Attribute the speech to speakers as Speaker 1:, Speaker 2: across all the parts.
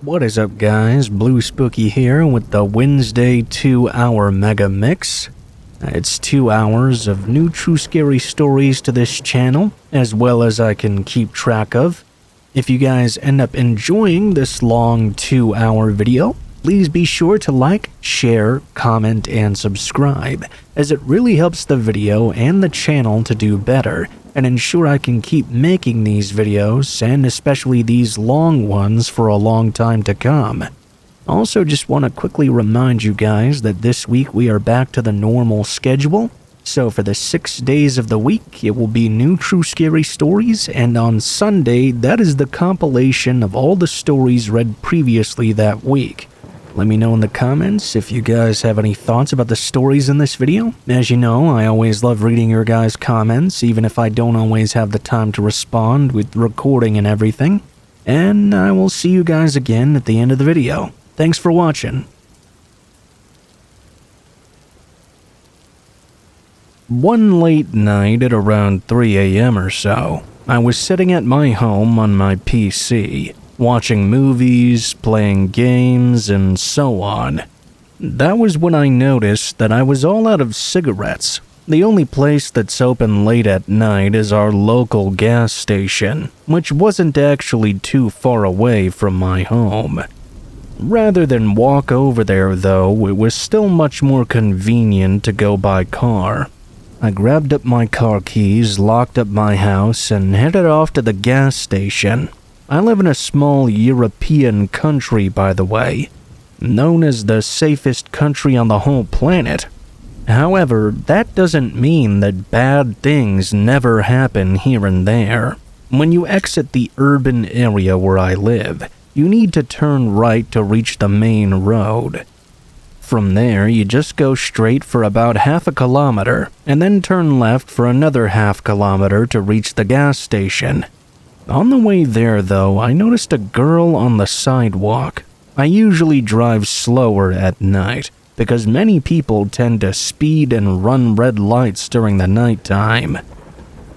Speaker 1: What is up, guys? Blue Spooky here with the Wednesday 2-hour Megamix. It's 2 hours of new true scary stories to this channel, as well as I can keep track of. If you guys end up enjoying this long 2-hour video, please be sure to like, share, comment, and subscribe, as it really helps the video and the channel to do better and ensure I can keep making these videos, and especially these long ones, for a long time to come. Also, just want to quickly remind you guys that this week we are back to the normal schedule. So for the 6 days of the week, it will be new true scary stories, and on Sunday, that is the compilation of all the stories read previously that week. Let me know in the comments if you guys have any thoughts about the stories in this video. As you know, I always love reading your guys' comments, even if I don't always have the time to respond with recording and everything. And I will see you guys again at the end of the video. Thanks for watching. One late night at around 3 a.m. or so, I was sitting at my home on my PC, watching movies, playing games, and so on. That was when I noticed that I was all out of cigarettes. The only place that's open late at night is our local gas station, which wasn't actually too far away from my home. Rather than walk over there, though, it was still much more convenient to go by car. I grabbed up my car keys, locked up my house, and headed off to the gas station. I live in a small European country, by the way, known as the safest country on the whole planet. However, that doesn't mean that bad things never happen here and there. When you exit the urban area where I live, you need to turn right to reach the main road. From there, you just go straight for about half a kilometer, and then turn left for another half kilometer to reach the gas station. On the way there, though, I noticed a girl on the sidewalk. I usually drive slower at night, because many people tend to speed and run red lights during the nighttime.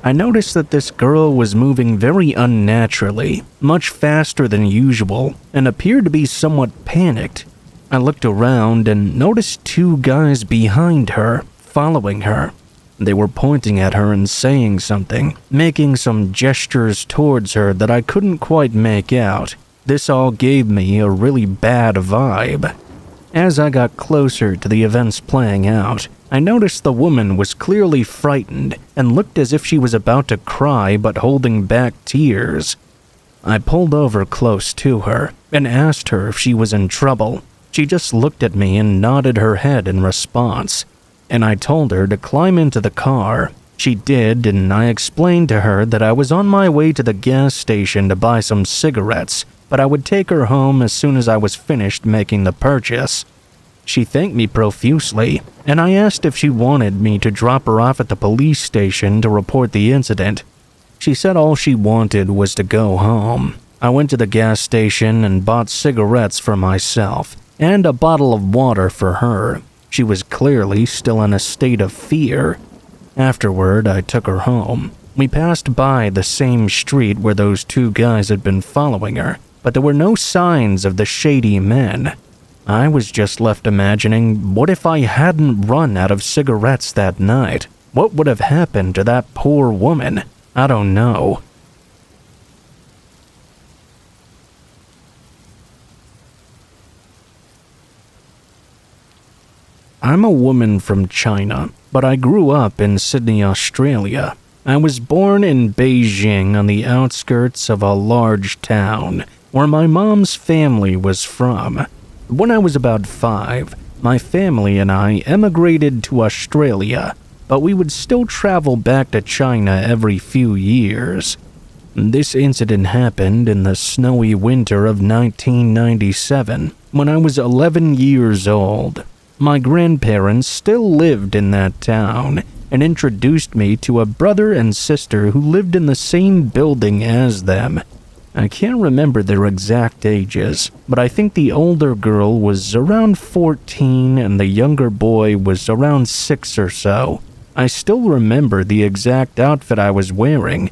Speaker 1: I noticed that this girl was moving very unnaturally, much faster than usual, and appeared to be somewhat panicked. I looked around and noticed 2 guys behind her, following her. They were pointing at her and saying something, making some gestures towards her that I couldn't quite make out. This all gave me a really bad vibe. As I got closer to the events playing out, I noticed the woman was clearly frightened and looked as if she was about to cry but holding back tears. I pulled over close to her and asked her if she was in trouble. She just looked at me and nodded her head in response, and I told her to climb into the car. She did, and I explained to her that I was on my way to the gas station to buy some cigarettes, but I would take her home as soon as I was finished making the purchase. She thanked me profusely, and I asked if she wanted me to drop her off at the police station to report the incident. She said all she wanted was to go home. I went to the gas station and bought cigarettes for myself, and a bottle of water for her. She was clearly still in a state of fear. Afterward, I took her home. We passed by the same street where those 2 guys had been following her, but there were no signs of the shady men. I was just left imagining, what if I hadn't run out of cigarettes that night? What would have happened to that poor woman? I don't know. I'm a woman from China, but I grew up in Sydney, Australia. I was born in Beijing on the outskirts of a large town, where my mom's family was from. When I was about 5, my family and I emigrated to Australia, but we would still travel back to China every few years. This incident happened in the snowy winter of 1997, when I was 11 years old. My grandparents still lived in that town and introduced me to a brother and sister who lived in the same building as them. I can't remember their exact ages, but I think the older girl was around 14 and the younger boy was around 6 or so. I still remember the exact outfit I was wearing,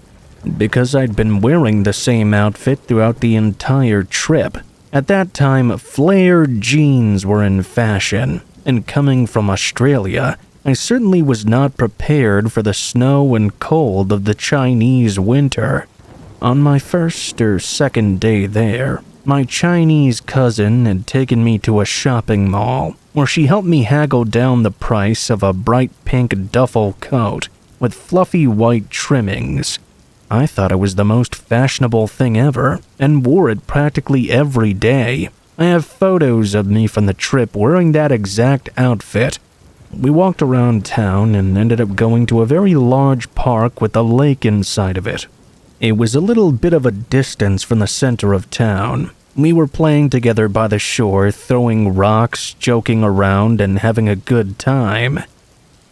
Speaker 1: because I'd been wearing the same outfit throughout the entire trip, At that time, flared jeans were in fashion, and coming from Australia, I certainly was not prepared for the snow and cold of the Chinese winter. On my first or second day there, my Chinese cousin had taken me to a shopping mall where she helped me haggle down the price of a bright pink duffel coat with fluffy white trimmings. I thought it was the most fashionable thing ever and wore it practically every day. I have photos of me from the trip wearing that exact outfit. We walked around town and ended up going to a very large park with a lake inside of it. It was a little bit of a distance from the center of town. We were playing together by the shore, throwing rocks, joking around, and having a good time.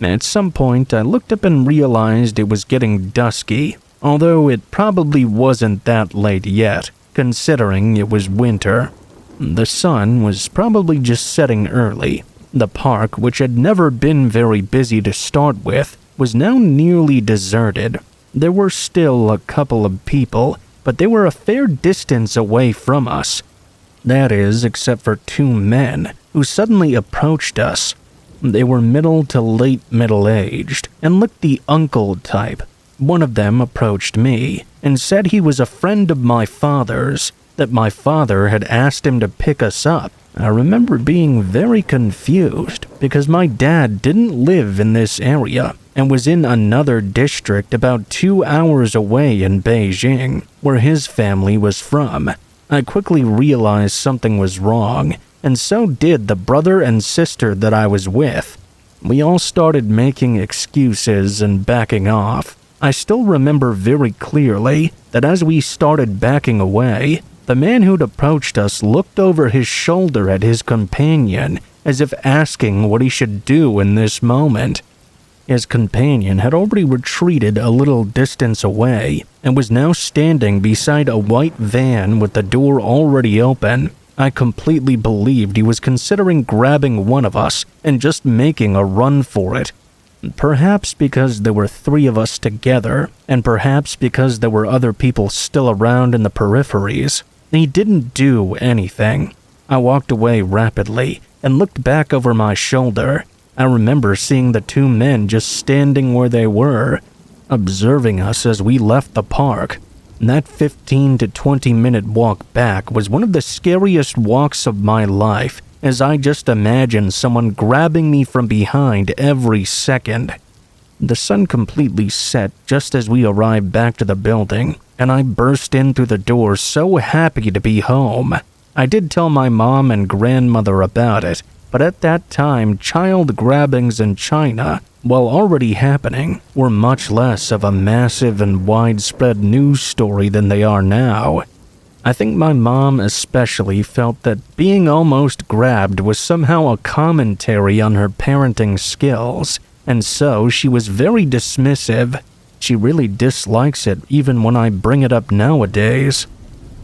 Speaker 1: At some point, I looked up and realized it was getting dusky, although it probably wasn't that late yet, considering it was winter. The sun was probably just setting early. The park, which had never been very busy to start with, was now nearly deserted. There were still a couple of people, but they were a fair distance away from us. That is, except for two men who suddenly approached us. They were middle to late middle-aged and looked the uncle type. One of them approached me and said he was a friend of my father's, that my father had asked him to pick us up. I remember being very confused because my dad didn't live in this area and was in another district about 2 hours away in Beijing, where his family was from. I quickly realized something was wrong, and so did the brother and sister that I was with. We all started making excuses and backing off. I still remember very clearly that as we started backing away, the man who'd approached us looked over his shoulder at his companion as if asking what he should do in this moment. His companion had already retreated a little distance away and was now standing beside a white van with the door already open. I completely believed he was considering grabbing one of us and just making a run for it. Perhaps because there were 3 of us together, and perhaps because there were other people still around in the peripheries. He didn't do anything. I walked away rapidly and looked back over my shoulder. I remember seeing the 2 men just standing where they were, observing us as we left the park. That 15 to 20 minute walk back was one of the scariest walks of my life, as I just imagined someone grabbing me from behind every second. The sun completely set just as we arrived back to the building, and I burst in through the door so happy to be home. I did tell my mom and grandmother about it, but at that time, child grabbings in China, while already happening, were much less of a massive and widespread news story than they are now. I think my mom especially felt that being almost grabbed was somehow a commentary on her parenting skills, and so she was very dismissive. She really dislikes it even when I bring it up nowadays.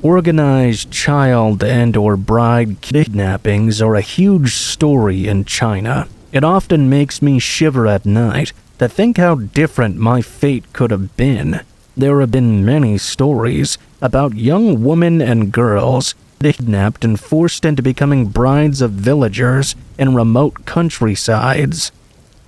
Speaker 1: Organized child and or bride kidnappings are a huge story in China. It often makes me shiver at night to think how different my fate could have been. There have been many stories about young women and girls kidnapped and forced into becoming brides of villagers in remote countrysides.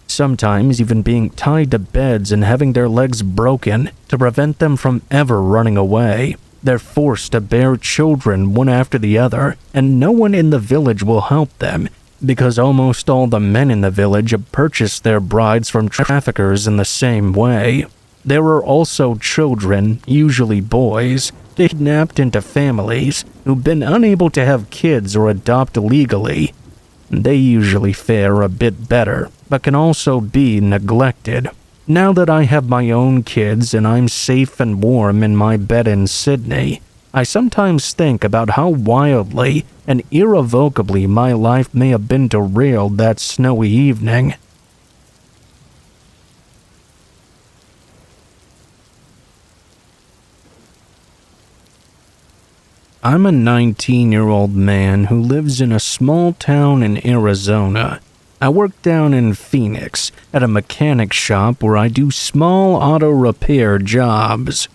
Speaker 1: Sometimes even being tied to beds and having their legs broken to prevent them from ever running away. They're forced to bear children one after the other, and no one in the village will help them because almost all the men in the village have purchased their brides from traffickers in the same way. There are also children, usually boys, kidnapped into families who've been unable to have kids or adopt legally. They usually fare a bit better, but can also be neglected. Now that I have my own kids and I'm safe and warm in my bed in Sydney, I sometimes think about how wildly and irrevocably my life may have been derailed that snowy evening. I'm a 19-year-old man who lives in a small town in Arizona. I work down in Phoenix at a mechanic shop where I do small auto repair jobs.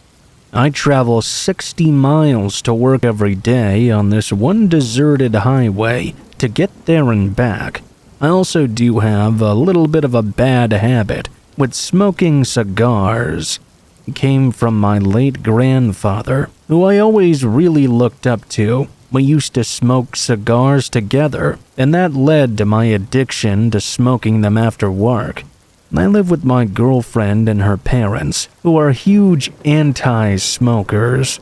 Speaker 1: I travel 60 miles to work every day on this one deserted highway to get there and back. I also do have a little bit of a bad habit with smoking cigars. It came from my late grandfather, who I always really looked up to. We used to smoke cigars together, and that led to my addiction to smoking them after work. I live with my girlfriend and her parents, who are huge anti-smokers.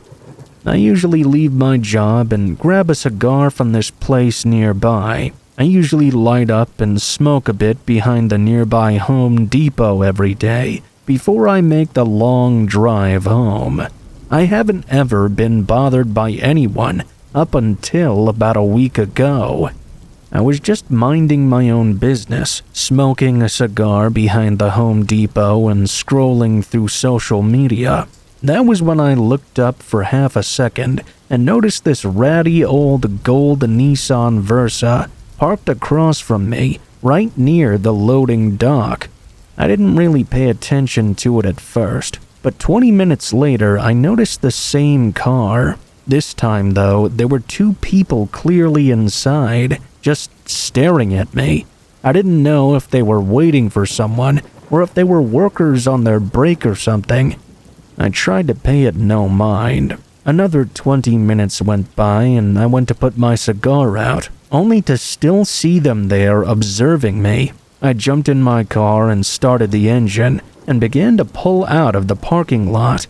Speaker 1: I usually leave my job and grab a cigar from this place nearby. I usually light up and smoke a bit behind the nearby Home Depot every day before I make the long drive home. I haven't ever been bothered by anyone up until about a week ago. I was just minding my own business, smoking a cigar behind the Home Depot and scrolling through social media. That was when I looked up for half a second and noticed this ratty old gold Nissan Versa parked across from me, right near the loading dock. I didn't really pay attention to it at first, but 20 minutes later I noticed the same car. This time, though, there were two people clearly inside, just staring at me. I didn't know if they were waiting for someone or if they were workers on their break or something. I tried to pay it no mind. Another 20 minutes went by and I went to put my cigar out, only to still see them there observing me. I jumped in my car and started the engine and began to pull out of the parking lot.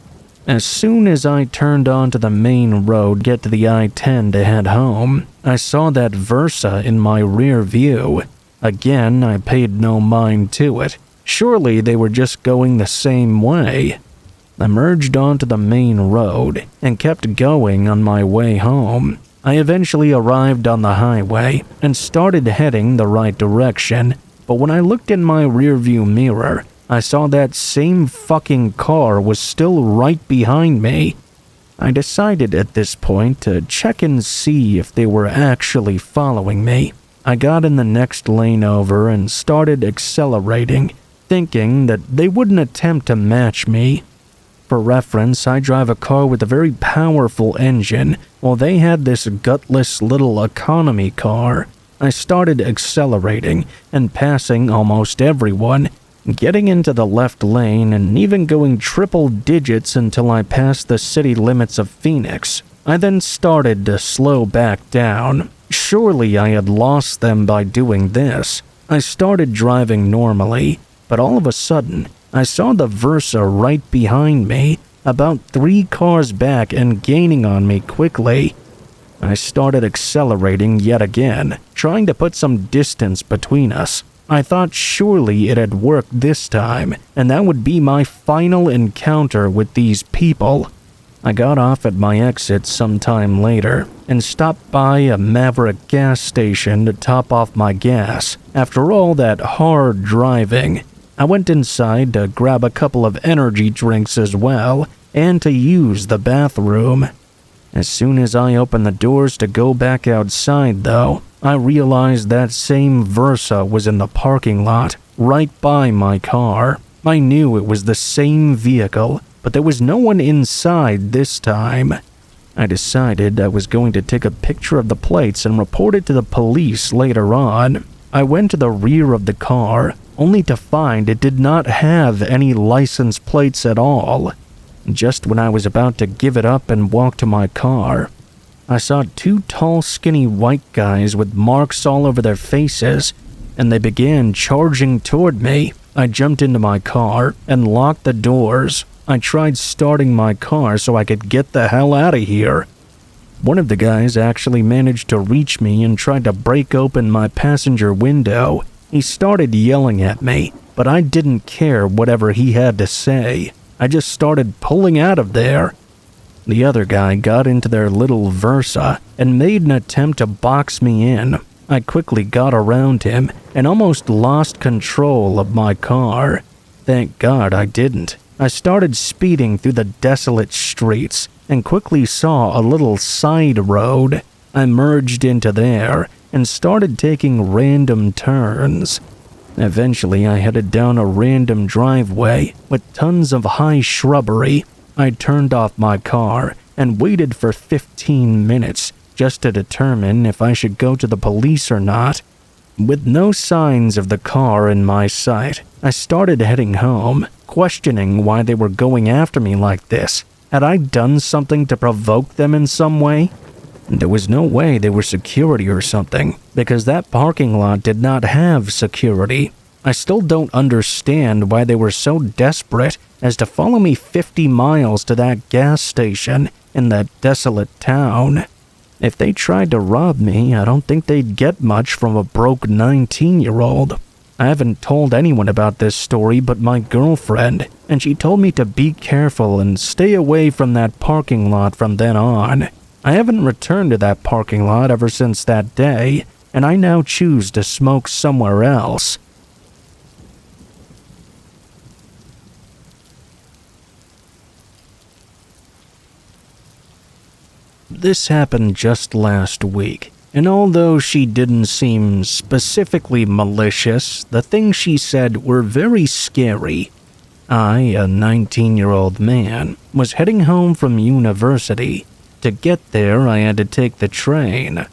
Speaker 1: As soon as I turned onto the main road to get to the I-10 to head home, I saw that Versa in my rear view. Again, I paid no mind to it. Surely they were just going the same way. I merged onto the main road and kept going on my way home. I eventually arrived on the highway and started heading the right direction, but when I looked in my rearview mirror, I saw that same fucking car was still right behind me. I decided at this point to check and see if they were actually following me. I got in the next lane over and started accelerating, thinking that they wouldn't attempt to match me. For reference, I drive a car with a very powerful engine, while they had this gutless little economy car. I started accelerating and passing almost everyone, getting into the left lane and even going triple digits until I passed the city limits of Phoenix. I then started to slow back down. Surely I had lost them by doing this. I started driving normally, but all of a sudden, I saw the Versa right behind me, about 3 cars back and gaining on me quickly. I started accelerating yet again, trying to put some distance between us. I thought surely it had worked this time, and that would be my final encounter with these people. I got off at my exit sometime later and stopped by a Maverick gas station to top off my gas. After all that hard driving, I went inside to grab a couple of energy drinks as well and to use the bathroom. As soon as I opened the doors to go back outside, though, I realized that same Versa was in the parking lot, right by my car. I knew it was the same vehicle, but there was no one inside this time. I decided I was going to take a picture of the plates and report it to the police later on. I went to the rear of the car, only to find it did not have any license plates at all. Just when I was about to give it up and walk to my car, I saw 2 tall, skinny white guys with marks all over their faces, and they began charging toward me. I jumped into my car and locked the doors. I tried starting my car so I could get the hell out of here. One of the guys actually managed to reach me and tried to break open my passenger window. He started yelling at me, but I didn't care whatever he had to say. I just started pulling out of there. The other guy got into their little Versa and made an attempt to box me in. I quickly got around him and almost lost control of my car. Thank God I didn't. I started speeding through the desolate streets and quickly saw a little side road. I merged into there and started taking random turns. Eventually, I headed down a random driveway with tons of high shrubbery. I turned off my car and waited for 15 minutes just to determine if I should go to the police or not. With no signs of the car in my sight, I started heading home, questioning why they were going after me like this. Had I done something to provoke them in some way? There was no way they were security or something, because that parking lot did not have security. I still don't understand why they were so desperate as to follow me 50 miles to that gas station in that desolate town. If they tried to rob me, I don't think they'd get much from a broke 19-year-old. I haven't told anyone about this story but my girlfriend, and she told me to be careful and stay away from that parking lot from then on. I haven't returned to that parking lot ever since that day, and I now choose to smoke somewhere else. This happened just last week, and although she didn't seem specifically malicious, the things she said were very scary. I, a 19-year-old man, was heading home from university. To get there, I had to take the train.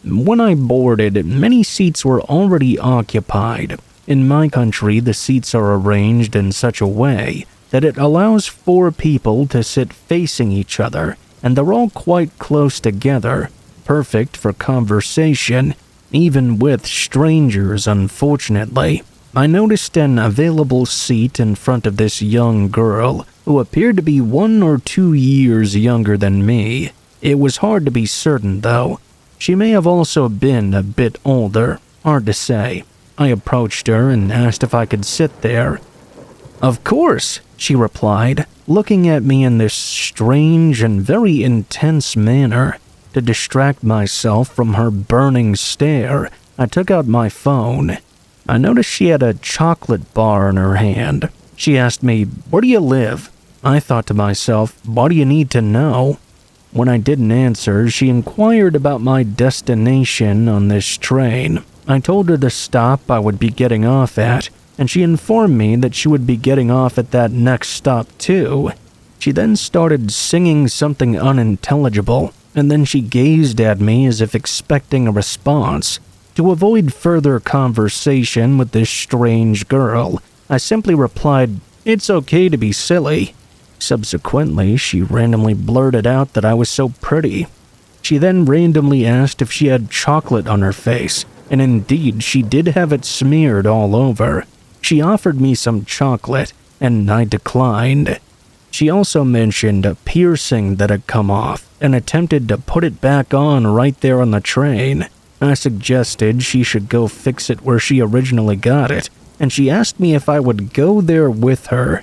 Speaker 1: When I boarded, many seats were already occupied. In my country, the seats are arranged in such a way that it allows 4 people to sit facing each other, and they're all quite close together, perfect for conversation, even with strangers, unfortunately. I noticed an available seat in front of this young girl, who appeared to be 1 or 2 years younger than me. It was hard to be certain, though. She may have also been a bit older, hard to say. I approached her and asked if I could sit there. "Of course," she replied, looking at me in this strange and very intense manner. To distract myself from her burning stare, I took out my phone. I noticed she had a chocolate bar in her hand. She asked me, "Where do you live?" I thought to myself, "Why do you need to know?" When I didn't answer, she inquired about my destination on this train. I told her the stop I would be getting off at, and she informed me that she would be getting off at that next stop too. She then started singing something unintelligible, and then she gazed at me as if expecting a response. To avoid further conversation with this strange girl, I simply replied, "It's okay to be silly." Subsequently, she randomly blurted out that I was so pretty. She then randomly asked if she had chocolate on her face, and indeed she did have it smeared all over. She offered me some chocolate, and I declined. She also mentioned a piercing that had come off, and attempted to put it back on right there on the train. I suggested she should go fix it where she originally got it, and she asked me if I would go there with her.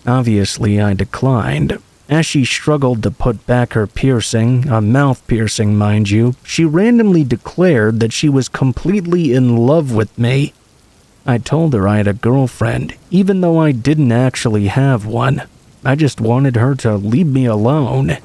Speaker 1: Obviously, I declined. As she struggled to put back her piercing, a mouth piercing mind you, she randomly declared that she was completely in love with me. I told her I had a girlfriend, even though I didn't actually have one. I just wanted her to leave me alone.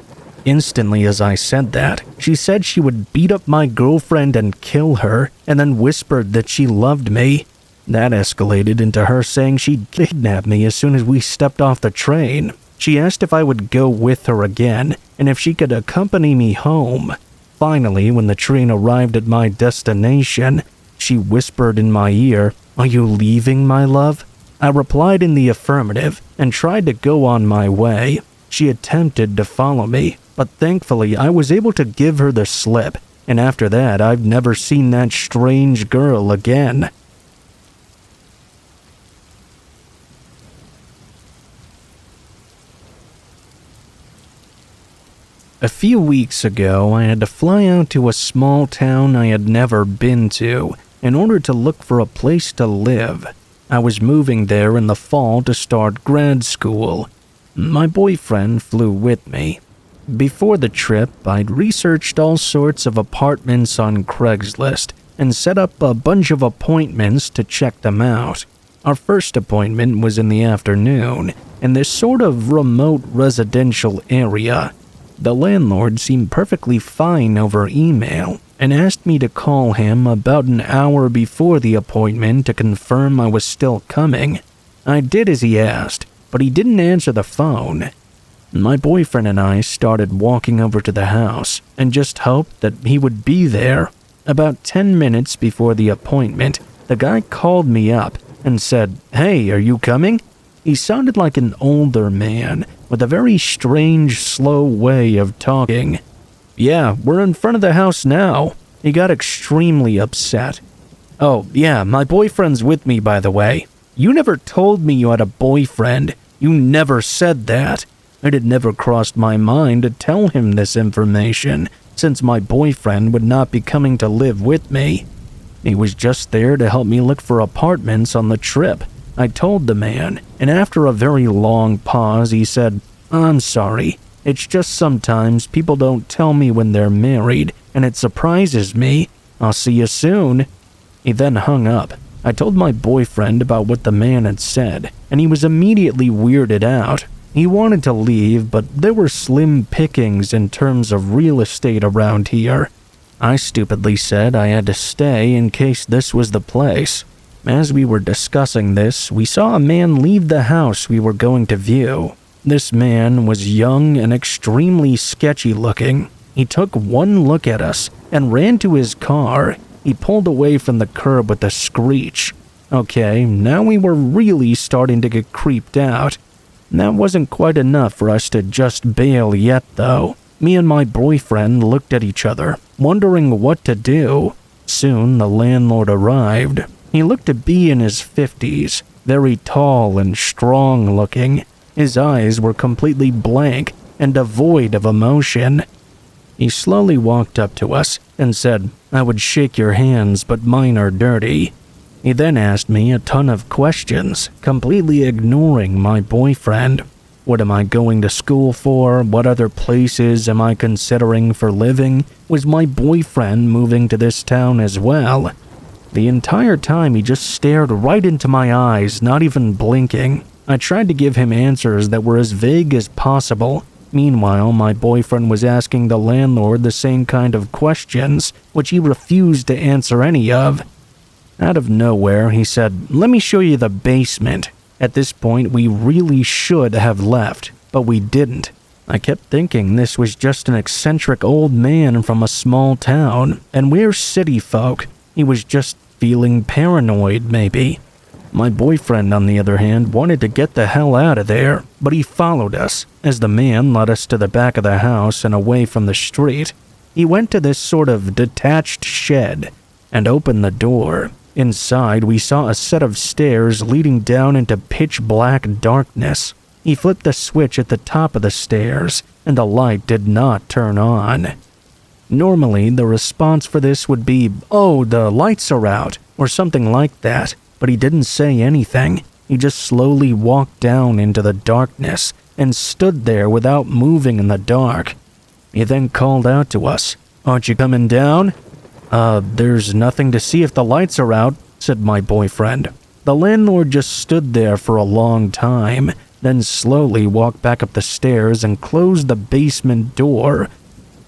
Speaker 1: Instantly as I said that, she said she would beat up my girlfriend and kill her, and then whispered that she loved me. That escalated into her saying she'd kidnap me as soon as we stepped off the train. She asked if I would go with her again, and if she could accompany me home. Finally, when the train arrived at my destination, she whispered in my ear, "Are you leaving, my love?" I replied in the affirmative and tried to go on my way. She attempted to follow me, but thankfully I was able to give her the slip, and after that I've never seen that strange girl again. A few weeks ago, I had to fly out to a small town I had never been to in order to look for a place to live. I was moving there in the fall to start grad school. My boyfriend flew with me. Before the trip, I'd researched all sorts of apartments on Craigslist and set up a bunch of appointments to check them out. Our first appointment was in the afternoon in this sort of remote residential area. The landlord seemed perfectly fine over email and asked me to call him about an hour before the appointment to confirm I was still coming. I did as he asked, but he didn't answer the phone. My boyfriend and I started walking over to the house and just hoped that he would be there. About 10 minutes before the appointment, the guy called me up and said, "Hey, are you coming?" He sounded like an older man with a very strange, slow way of talking. "Yeah, we're in front of the house now." He got extremely upset. "Oh, yeah, my boyfriend's with me, by the way." "You never told me you had a boyfriend. You never said that." It had never crossed my mind to tell him this information, since my boyfriend would not be coming to live with me. He was just there to help me look for apartments on the trip, I told the man, and after a very long pause he said, "I'm sorry. It's just sometimes people don't tell me when they're married, and it surprises me. I'll see you soon." He then hung up. I told my boyfriend about what the man had said, and he was immediately weirded out. He wanted to leave, but there were slim pickings in terms of real estate around here. I stupidly said I had to stay in case this was the place. As we were discussing this, we saw a man leave the house we were going to view. This man was young and extremely sketchy looking. He took one look at us and ran to his car. He pulled away from the curb with a screech. Okay, now we were really starting to get creeped out. That wasn't quite enough for us to just bail yet, though. Me and my boyfriend looked at each other, wondering what to do. Soon, the landlord arrived. He looked to be in his 50s, very tall and strong looking. His eyes were completely blank and devoid of emotion. He slowly walked up to us and said, "I would shake your hands, but mine are dirty." He then asked me a ton of questions, completely ignoring my boyfriend. What am I going to school for? What other places am I considering for living? Was my boyfriend moving to this town as well? The entire time he just stared right into my eyes, not even blinking. I tried to give him answers that were as vague as possible. Meanwhile, my boyfriend was asking the landlord the same kind of questions, which he refused to answer any of. Out of nowhere, he said, "Let me show you the basement." At this point, we really should have left, but we didn't. I kept thinking this was just an eccentric old man from a small town, and we're city folk. He was just feeling paranoid, maybe. My boyfriend, on the other hand, wanted to get the hell out of there, but he followed us, as the man led us to the back of the house and away from the street. He went to this sort of detached shed and opened the door. Inside, we saw a set of stairs leading down into pitch-black darkness. He flipped the switch at the top of the stairs, and the light did not turn on. Normally, the response for this would be, "Oh, the lights are out," or something like that, but he didn't say anything. He just slowly walked down into the darkness and stood there without moving in the dark. He then called out to us, "Aren't you coming down?" There's nothing to see if the lights are out," said my boyfriend. The landlord just stood there for a long time, then slowly walked back up the stairs and closed the basement door.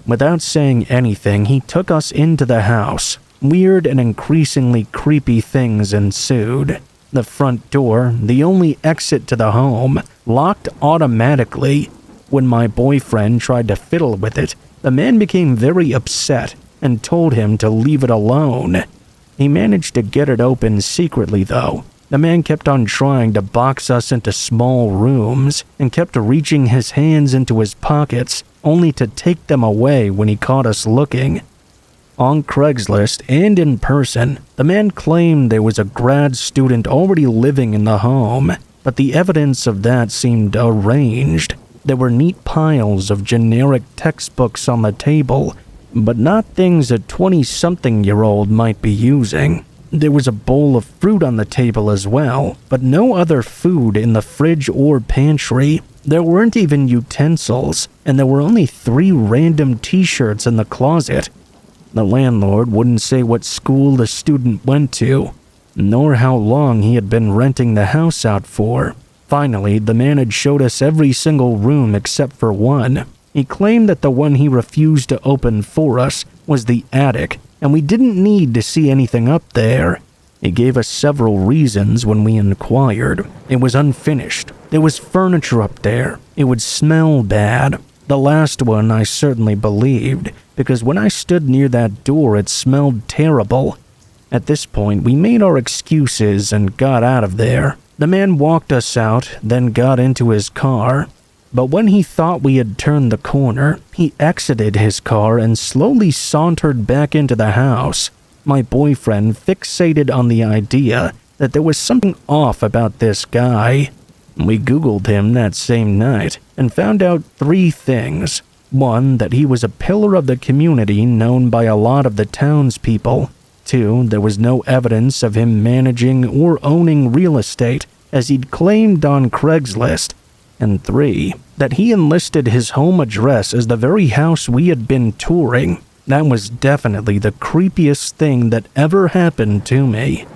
Speaker 1: Without saying anything, he took us into the house. Weird and increasingly creepy things ensued. The front door, the only exit to the home, locked automatically. When my boyfriend tried to fiddle with it, the man became very upset and told him to leave it alone. He managed to get it open secretly, though. The man kept on trying to box us into small rooms and kept reaching his hands into his pockets, only to take them away when he caught us looking. On Craigslist and in person, the man claimed there was a grad student already living in the home, but the evidence of that seemed arranged. There were neat piles of generic textbooks on the table, but not things a 20-something-year-old might be using. There was a bowl of fruit on the table as well, but no other food in the fridge or pantry. There weren't even utensils, and there were only 3 random t-shirts in the closet. The landlord wouldn't say what school the student went to, nor how long he had been renting the house out for. Finally, the man had showed us every single room except for one. He claimed that the one he refused to open for us was the attic, and we didn't need to see anything up there. He gave us several reasons when we inquired. It was unfinished. There was furniture up there. It would smell bad. The last one I certainly believed, because when I stood near that door it smelled terrible. At this point, we made our excuses and got out of there. The man walked us out, then got into his car. But when he thought we had turned the corner, he exited his car and slowly sauntered back into the house. My boyfriend fixated on the idea that there was something off about this guy. We Googled him that same night and found out 3 things. 1, that he was a pillar of the community known by a lot of the townspeople. 2, there was no evidence of him managing or owning real estate, as he'd claimed on Craigslist. And 3, that he enlisted his home address as the very house we had been touring. That was definitely the creepiest thing that ever happened to me.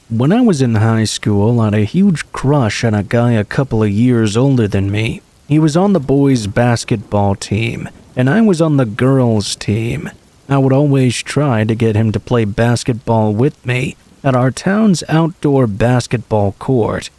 Speaker 1: When I was in high school, I had a huge crush on a guy a couple of years older than me. He was on the boys' basketball team, and I was on the girls' team. I would always try to get him to play basketball with me at our town's outdoor basketball court.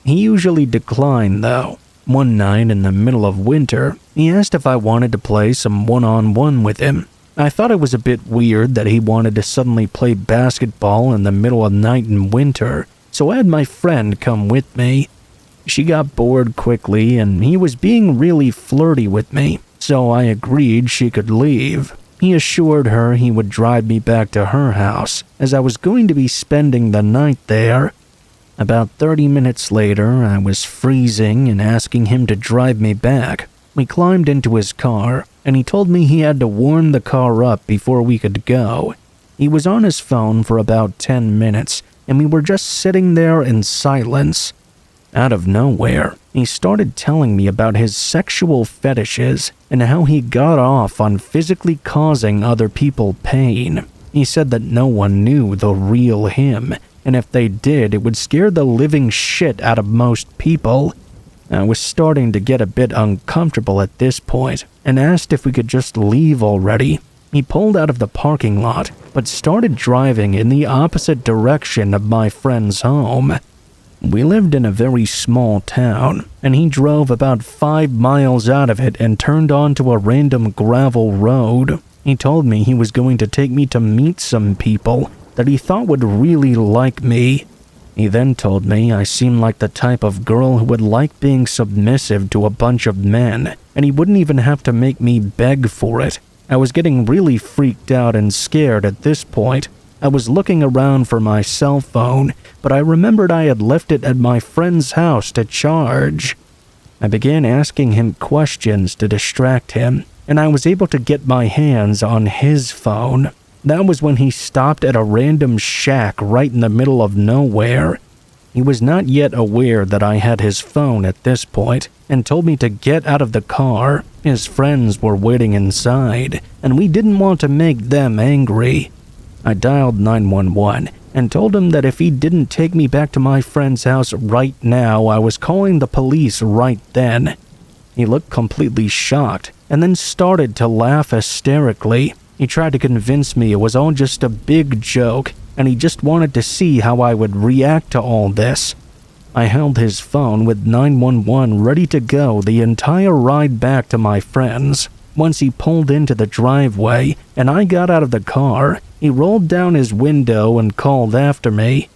Speaker 1: He usually declined, though. One night in the middle of winter, he asked if I wanted to play some one-on-one with him. I thought it was a bit weird that he wanted to suddenly play basketball in the middle of the night in winter, so I had my friend come with me. She got bored quickly, and he was being really flirty with me, so I agreed she could leave. He assured her he would drive me back to her house, as I was going to be spending the night there. About 30 minutes later, I was freezing and asking him to drive me back. We climbed into his car, and he told me he had to warm the car up before we could go. He was on his phone for about 10 minutes, and we were just sitting there in silence. Out of nowhere, he started telling me about his sexual fetishes and how he got off on physically causing other people pain. He said that no one knew the real him, and if they did, it would scare the living shit out of most people. I was starting to get a bit uncomfortable at this point and asked if we could just leave already. He pulled out of the parking lot, but started driving in the opposite direction of my friend's home. We lived in a very small town, and he drove about 5 miles out of it and turned onto a random gravel road. He told me he was going to take me to meet some people that he thought would really like me. He then told me I seemed like the type of girl who would like being submissive to a bunch of men, and he wouldn't even have to make me beg for it. I was getting really freaked out and scared at this point. I was looking around for my cell phone, but I remembered I had left it at my friend's house to charge. I began asking him questions to distract him, and I was able to get my hands on his phone. That was when he stopped at a random shack right in the middle of nowhere. He was not yet aware that I had his phone at this point and told me to get out of the car. His friends were waiting inside, and we didn't want to make them angry. I dialed 911 and told him that if he didn't take me back to my friend's house right now, I was calling the police right then. He looked completely shocked and then started to laugh hysterically. He tried to convince me it was all just a big joke, and he just wanted to see how I would react to all this. I held his phone with 911 ready to go the entire ride back to my friend's. Once he pulled into the driveway and I got out of the car, he rolled down his window and called after me.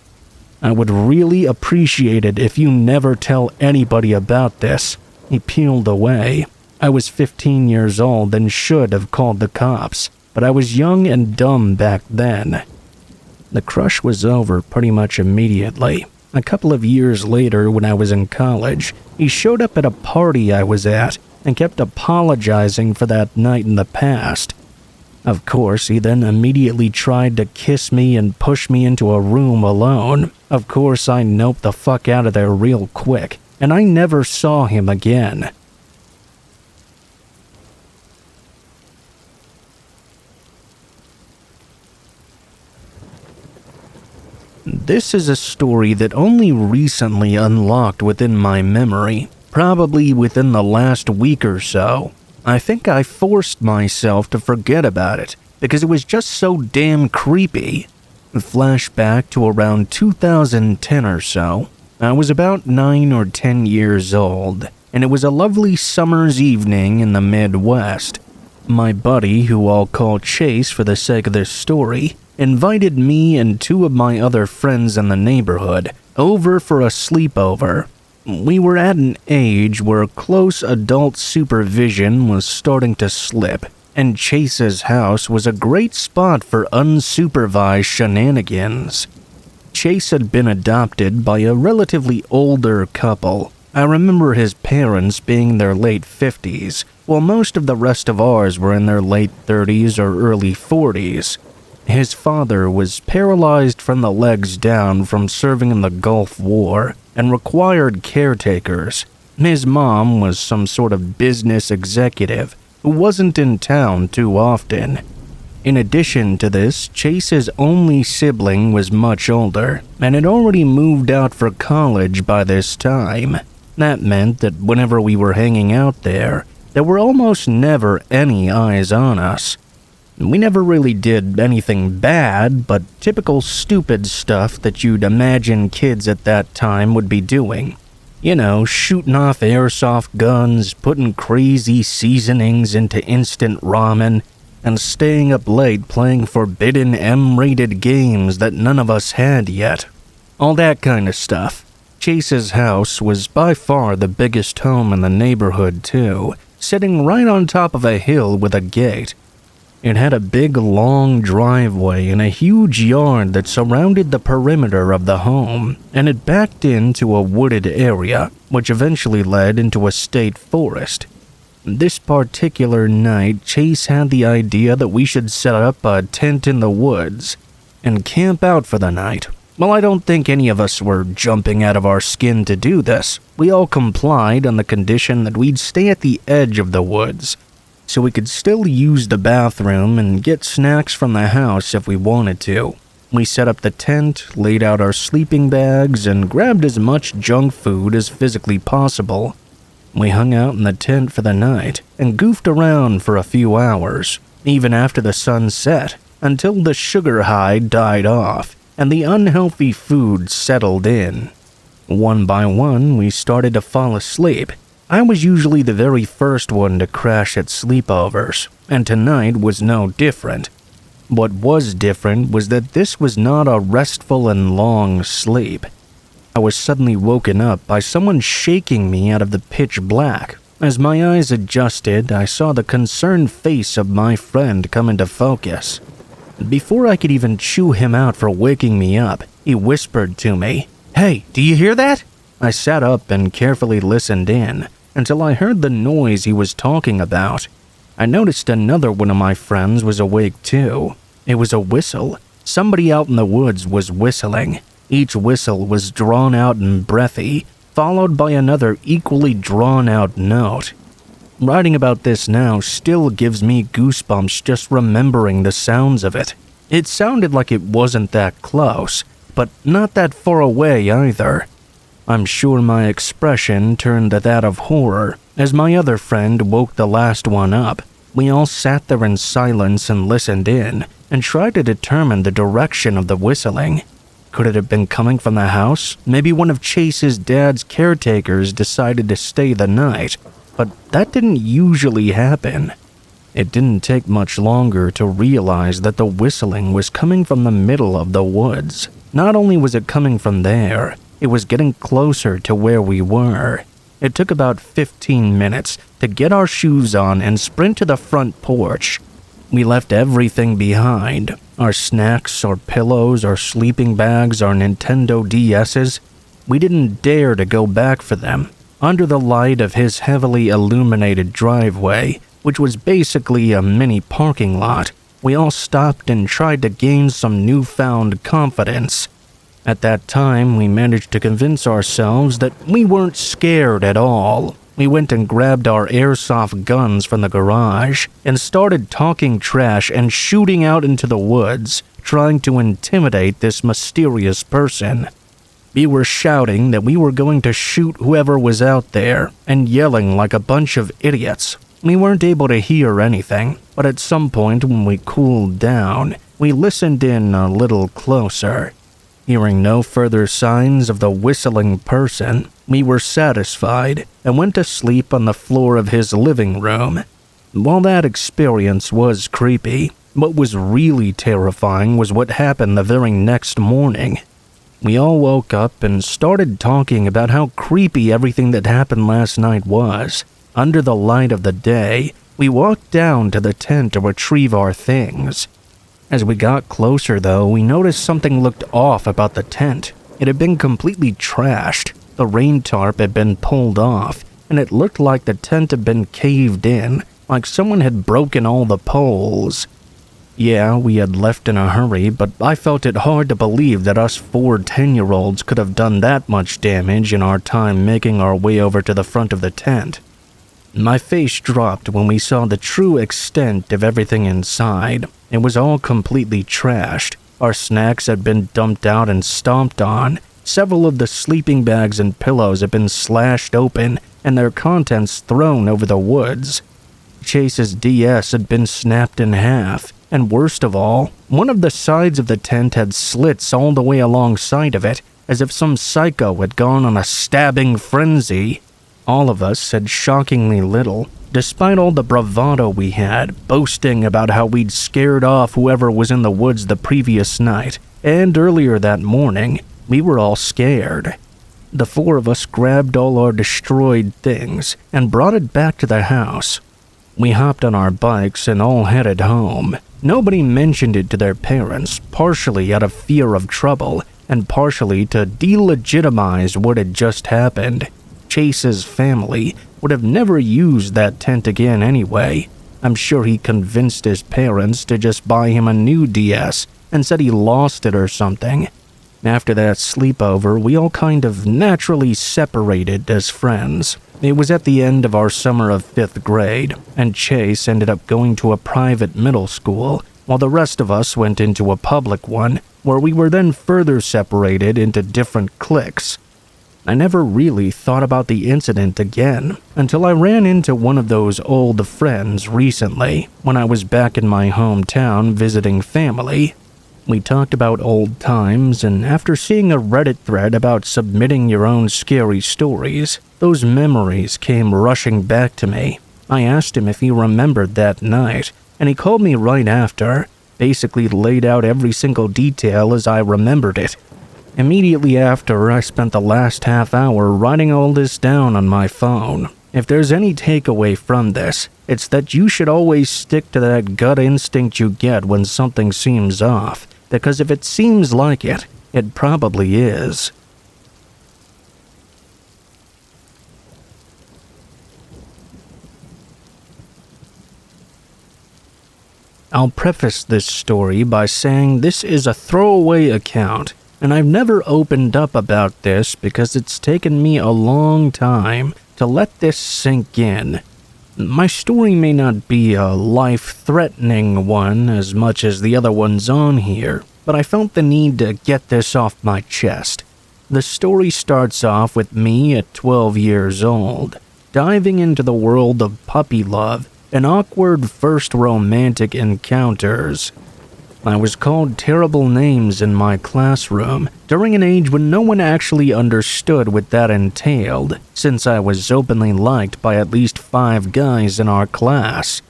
Speaker 1: "I would really appreciate it if you never tell anybody about this." He peeled away. I was 15 years old and should have called the cops, but I was young and dumb back then. The crush was over pretty much immediately. A couple of years later, when I was in college, he showed up at a party I was at and kept apologizing for that night in the past. Of course, he then immediately tried to kiss me and push me into a room alone. Of course, I noped the fuck out of there real quick, and I never saw him again. This is a story that only recently unlocked within my memory, probably within the last week or so. I think I forced myself to forget about it, because it was just so damn creepy. Flashback to around 2010 or so. I was about 9 or 10 years old, and it was a lovely summer's evening in the Midwest. My buddy, who I'll call Chase for the sake of this story, invited me and 2 of my other friends in the neighborhood over for a sleepover. We were at an age where close adult supervision was starting to slip, and Chase's house was a great spot for unsupervised shenanigans. Chase had been adopted by a relatively older couple. I remember his parents being in their late 50s, while most of the rest of ours were in their late 30s or early 40s. His father was paralyzed from the legs down from serving in the Gulf War and required caretakers. His mom was some sort of business executive who wasn't in town too often. In addition to this, Chase's only sibling was much older and had already moved out for college by this time. That meant that whenever we were hanging out there were almost never any eyes on us. We never really did anything bad, but typical stupid stuff that you'd imagine kids at that time would be doing. You know, shooting off airsoft guns, putting crazy seasonings into instant ramen, and staying up late playing forbidden M-rated games that none of us had yet. All that kind of stuff. Chase's house was by far the biggest home in the neighborhood too, sitting right on top of a hill with a gate. It had a big long driveway and a huge yard that surrounded the perimeter of the home, and it backed into a wooded area, which eventually led into a state forest. This particular night, Chase had the idea that we should set up a tent in the woods and camp out for the night. Well, I don't think any of us were jumping out of our skin to do this. We all complied on the condition that we'd stay at the edge of the woods, so we could still use the bathroom and get snacks from the house if we wanted to. We set up the tent, laid out our sleeping bags, and grabbed as much junk food as physically possible. We hung out in the tent for the night and goofed around for a few hours, even after the sun set, until the sugar high died off and the unhealthy food settled in. One by one, we started to fall asleep. I was usually the very first one to crash at sleepovers, and tonight was no different. What was different was that this was not a restful and long sleep. I was suddenly woken up by someone shaking me out of the pitch black. As my eyes adjusted, I saw the concerned face of my friend come into focus. Before I could even chew him out for waking me up, he whispered to me, "Hey, do you hear that?" I sat up and carefully listened in until I heard the noise he was talking about. I noticed another one of my friends was awake too. It was a whistle. Somebody out in the woods was whistling. Each whistle was drawn out and breathy, followed by another equally drawn out note. Writing about this now still gives me goosebumps just remembering the sounds of it. It sounded like it wasn't that close, but not that far away either. I'm sure my expression turned to that of horror as my other friend woke the last one up. We all sat there in silence and listened in and tried to determine the direction of the whistling. Could it have been coming from the house? Maybe one of Chase's dad's caretakers decided to stay the night, but that didn't usually happen. It didn't take much longer to realize that the whistling was coming from the middle of the woods. Not only was it coming from there, it was getting closer to where we were. It took about 15 minutes to get our shoes on and sprint to the front porch. We left everything behind. Our snacks, our pillows, our sleeping bags, our Nintendo DS's. We didn't dare to go back for them. Under the light of his heavily illuminated driveway, which was basically a mini parking lot, we all stopped and tried to gain some newfound confidence. At that time, we managed to convince ourselves that we weren't scared at all. We went and grabbed our airsoft guns from the garage and started talking trash and shooting out into the woods, trying to intimidate this mysterious person. We were shouting that we were going to shoot whoever was out there and yelling like a bunch of idiots. We weren't able to hear anything, but at some point when we cooled down, we listened in a little closer. Hearing no further signs of the whistling person, we were satisfied and went to sleep on the floor of his living room. While that experience was creepy, what was really terrifying was what happened the very next morning. We all woke up and started talking about how creepy everything that happened last night was. Under the light of the day, we walked down to the tent to retrieve our things. As we got closer, though, we noticed something looked off about the tent. It had been completely trashed. The rain tarp had been pulled off, and it looked like the tent had been caved in, like someone had broken all the poles. Yeah, we had left in a hurry, but I felt it hard to believe that us 4 10-year-olds could have done that much damage in our time making our way over to the front of the tent. My face dropped when we saw the true extent of everything inside. It was all completely trashed. Our snacks had been dumped out and stomped on. Several of the sleeping bags and pillows had been slashed open and their contents thrown over the woods. Chase's DS had been snapped in half, and worst of all, one of the sides of the tent had slits all the way alongside of it, as if some psycho had gone on a stabbing frenzy. All of us said shockingly little, despite all the bravado we had, boasting about how we'd scared off whoever was in the woods the previous night, and earlier that morning, we were all scared. The 4 of us grabbed all our destroyed things and brought it back to the house. We hopped on our bikes and all headed home. Nobody mentioned it to their parents, partially out of fear of trouble, and partially to delegitimize what had just happened. Chase's family would have never used that tent again anyway. I'm sure he convinced his parents to just buy him a new DS and said he lost it or something. After that sleepover, we all kind of naturally separated as friends. It was at the end of our summer of 5th grade, and Chase ended up going to a private middle school, while the rest of us went into a public one, where we were then further separated into different cliques. I never really thought about the incident again until I ran into one of those old friends recently when I was back in my hometown visiting family. We talked about old times, and after seeing a Reddit thread about submitting your own scary stories, those memories came rushing back to me. I asked him if he remembered that night, and he called me right after, basically laid out every single detail as I remembered it. Immediately after, I spent the last half hour writing all this down on my phone. If there's any takeaway from this, it's that you should always stick to that gut instinct you get when something seems off, because if it seems like it, it probably is. I'll preface this story by saying this is a throwaway account, and I've never opened up about this because it's taken me a long time to let this sink in. My story may not be a life-threatening one as much as the other ones on here, but I felt the need to get this off my chest. The story starts off with me at 12 years old, diving into the world of puppy love and awkward first romantic encounters. I was called terrible names in my classroom during an age when no one actually understood what that entailed, since I was openly liked by at least 5 guys in our class.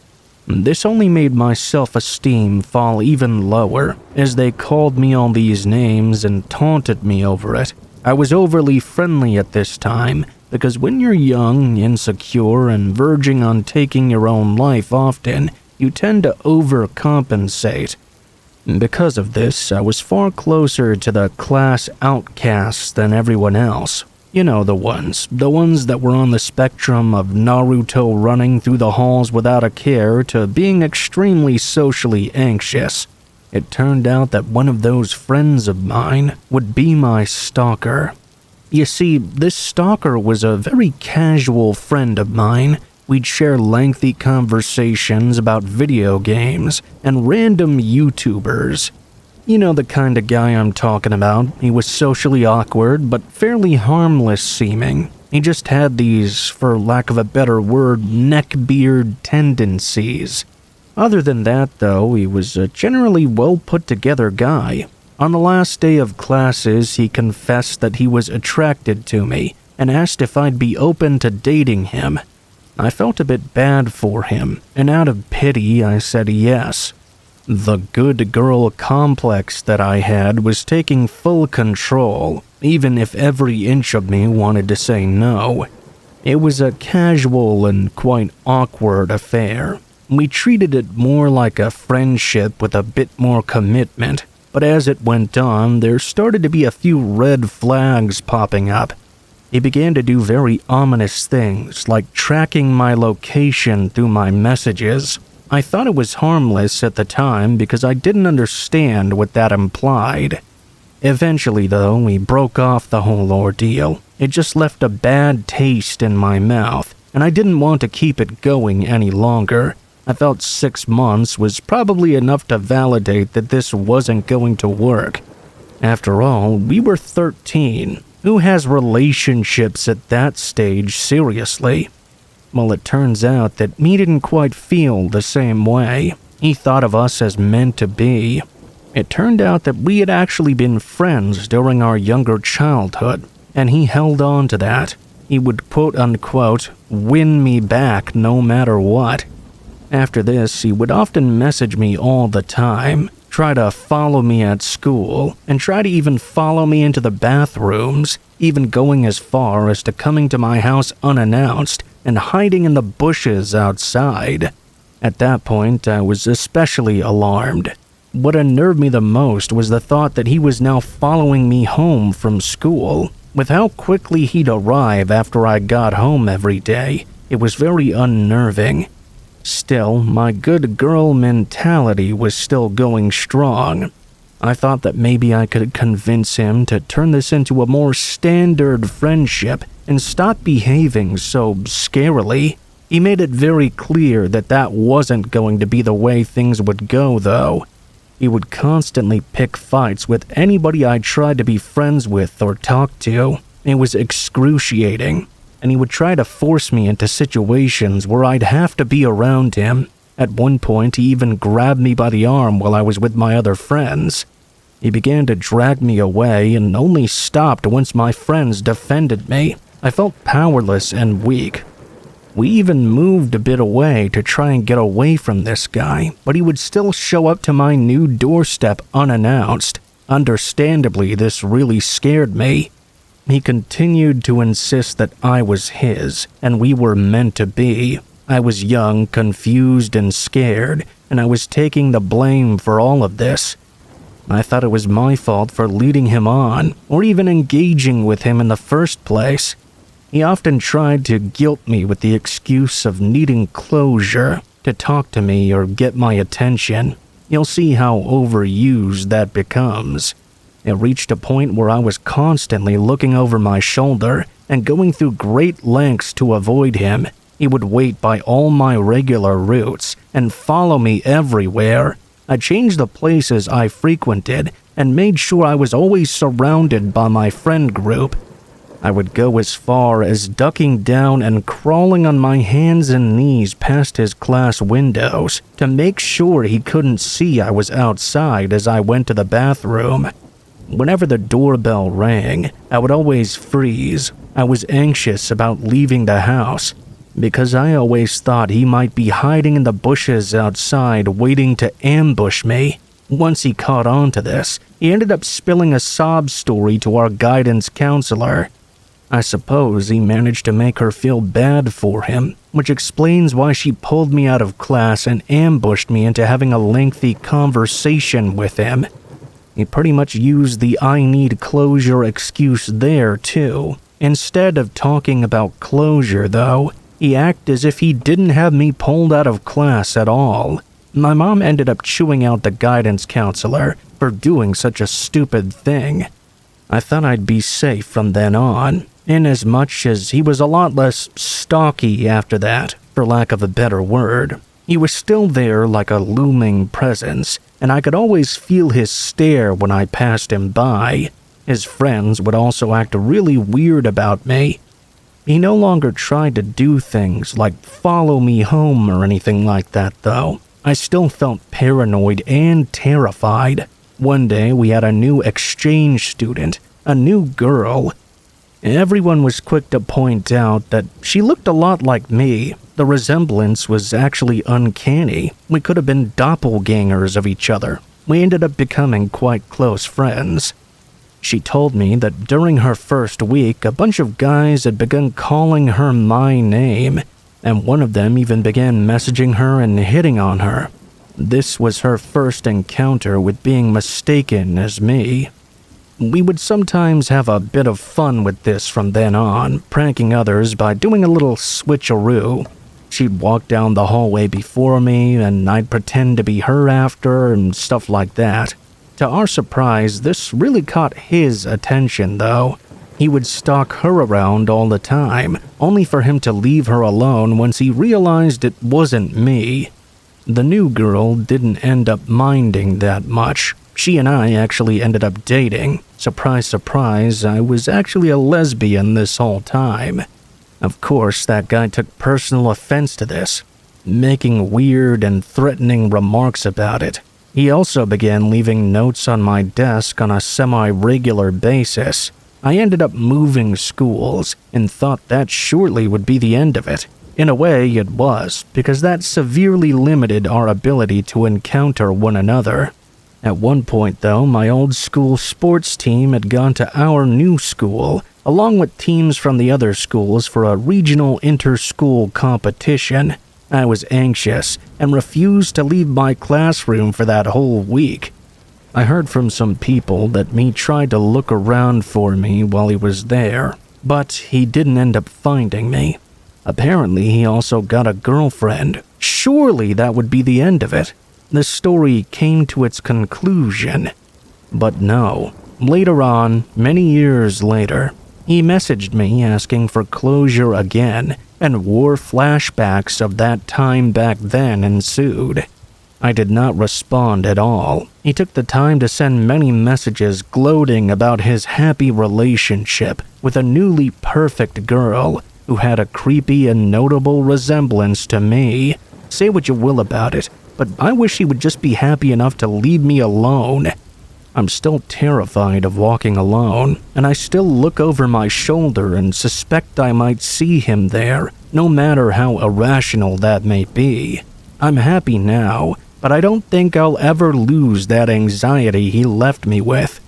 Speaker 1: This only made my self-esteem fall even lower, as they called me all these names and taunted me over it. I was overly friendly at this time, because when you're young, insecure, and verging on taking your own life often, you tend to overcompensate. Because of this, I was far closer to the class outcasts than everyone else. You know the ones that were on the spectrum of Naruto running through the halls without a care to being extremely socially anxious. It turned out that one of those friends of mine would be my stalker. You see, this stalker was a very casual friend of mine. We'd share lengthy conversations about video games and random YouTubers. You know the kind of guy I'm talking about. He was socially awkward, but fairly harmless seeming. He just had these, for lack of a better word, neckbeard tendencies. Other than that, though, he was a generally well-put-together guy. On the last day of classes, he confessed that he was attracted to me and asked if I'd be open to dating him. I felt a bit bad for him, and out of pity, I said yes. The good girl complex that I had was taking full control, even if every inch of me wanted to say no. It was a casual and quite awkward affair. We treated it more like a friendship with a bit more commitment, but as it went on, there started to be a few red flags popping up. He began to do very ominous things, like tracking my location through my messages. I thought it was harmless at the time because I didn't understand what that implied. Eventually, though, we broke off the whole ordeal. It just left a bad taste in my mouth, and I didn't want to keep it going any longer. I felt 6 months was probably enough to validate that this wasn't going to work. After all, we were 13. Who has relationships at that stage seriously? Well, it turns out that he didn't quite feel the same way. He thought of us as meant to be. It turned out that we had actually been friends during our younger childhood, and he held on to that. He would quote-unquote win me back no matter what. After this, he would often message me all the time, try to follow me at school, and try to even follow me into the bathrooms, even going as far as to coming to my house unannounced and hiding in the bushes outside. At that point, I was especially alarmed. What unnerved me the most was the thought that he was now following me home from school. With how quickly he'd arrive after I got home every day, it was very unnerving. Still, my good girl mentality was still going strong. I thought that maybe I could convince him to turn this into a more standard friendship and stop behaving so scarily. He made it very clear that that wasn't going to be the way things would go, though. He would constantly pick fights with anybody I tried to be friends with or talk to. It was excruciating, and he would try to force me into situations where I'd have to be around him. At one point, he even grabbed me by the arm while I was with my other friends. He began to drag me away and only stopped once my friends defended me. I felt powerless and weak. We even moved a bit away to try and get away from this guy, but he would still show up to my new doorstep unannounced. Understandably, this really scared me. He continued to insist that I was his, and we were meant to be. I was young, confused, and scared, and I was taking the blame for all of this. I thought it was my fault for leading him on, or even engaging with him in the first place. He often tried to guilt me with the excuse of needing closure, to talk to me or get my attention. You'll see how overused that becomes. It reached a point where I was constantly looking over my shoulder and going through great lengths to avoid him. He would wait by all my regular routes and follow me everywhere. I changed the places I frequented and made sure I was always surrounded by my friend group. I would go as far as ducking down and crawling on my hands and knees past his class windows to make sure he couldn't see I was outside as I went to the bathroom. Whenever the doorbell rang, I would always freeze. I was anxious about leaving the house, because I always thought he might be hiding in the bushes outside waiting to ambush me. Once he caught on to this, he ended up spilling a sob story to our guidance counselor. I suppose he managed to make her feel bad for him, which explains why she pulled me out of class and ambushed me into having a lengthy conversation with him. He pretty much used the I need closure excuse there, too. Instead of talking about closure, though, he acted as if he didn't have me pulled out of class at all. My mom ended up chewing out the guidance counselor for doing such a stupid thing. I thought I'd be safe from then on, inasmuch as he was a lot less stalky after that, for lack of a better word. He was still there like a looming presence, and I could always feel his stare when I passed him by. His friends would also act really weird about me. He no longer tried to do things like follow me home or anything like that, though. I still felt paranoid and terrified. One day, we had a new exchange student, a new girl. Everyone was quick to point out that she looked a lot like me. The resemblance was actually uncanny. We could have been doppelgangers of each other. We ended up becoming quite close friends. She told me that during her first week, a bunch of guys had begun calling her my name, and one of them even began messaging her and hitting on her. This was her first encounter with being mistaken as me. We would sometimes have a bit of fun with this from then on, pranking others by doing a little switcheroo. She'd walk down the hallway before me, and I'd pretend to be her after, and stuff like that. To our surprise, this really caught his attention, though. He would stalk her around all the time, only for him to leave her alone once he realized it wasn't me. The new girl didn't end up minding that much. She and I actually ended up dating. Surprise, surprise, I was actually a lesbian this whole time. Of course, that guy took personal offense to this, making weird and threatening remarks about it. He also began leaving notes on my desk on a semi-regular basis. I ended up moving schools and thought that surely would be the end of it. In a way, it was, because that severely limited our ability to encounter one another. At one point, though, my old school sports team had gone to our new school, along with teams from the other schools for a regional inter-school competition. I was anxious and refused to leave my classroom for that whole week. I heard from some people that me tried to look around for me while he was there, but he didn't end up finding me. Apparently, he also got a girlfriend. Surely that would be the end of it. The story came to its conclusion. But no. Later on, many years later, he messaged me asking for closure again, and war flashbacks of that time back then ensued. I did not respond at all. He took the time to send many messages gloating about his happy relationship with a newly perfect girl who had a creepy and notable resemblance to me. Say what you will about it, but I wish he would just be happy enough to leave me alone. I'm still terrified of walking alone, and I still look over my shoulder and suspect I might see him there, no matter how irrational that may be. I'm happy now, but I don't think I'll ever lose that anxiety he left me with.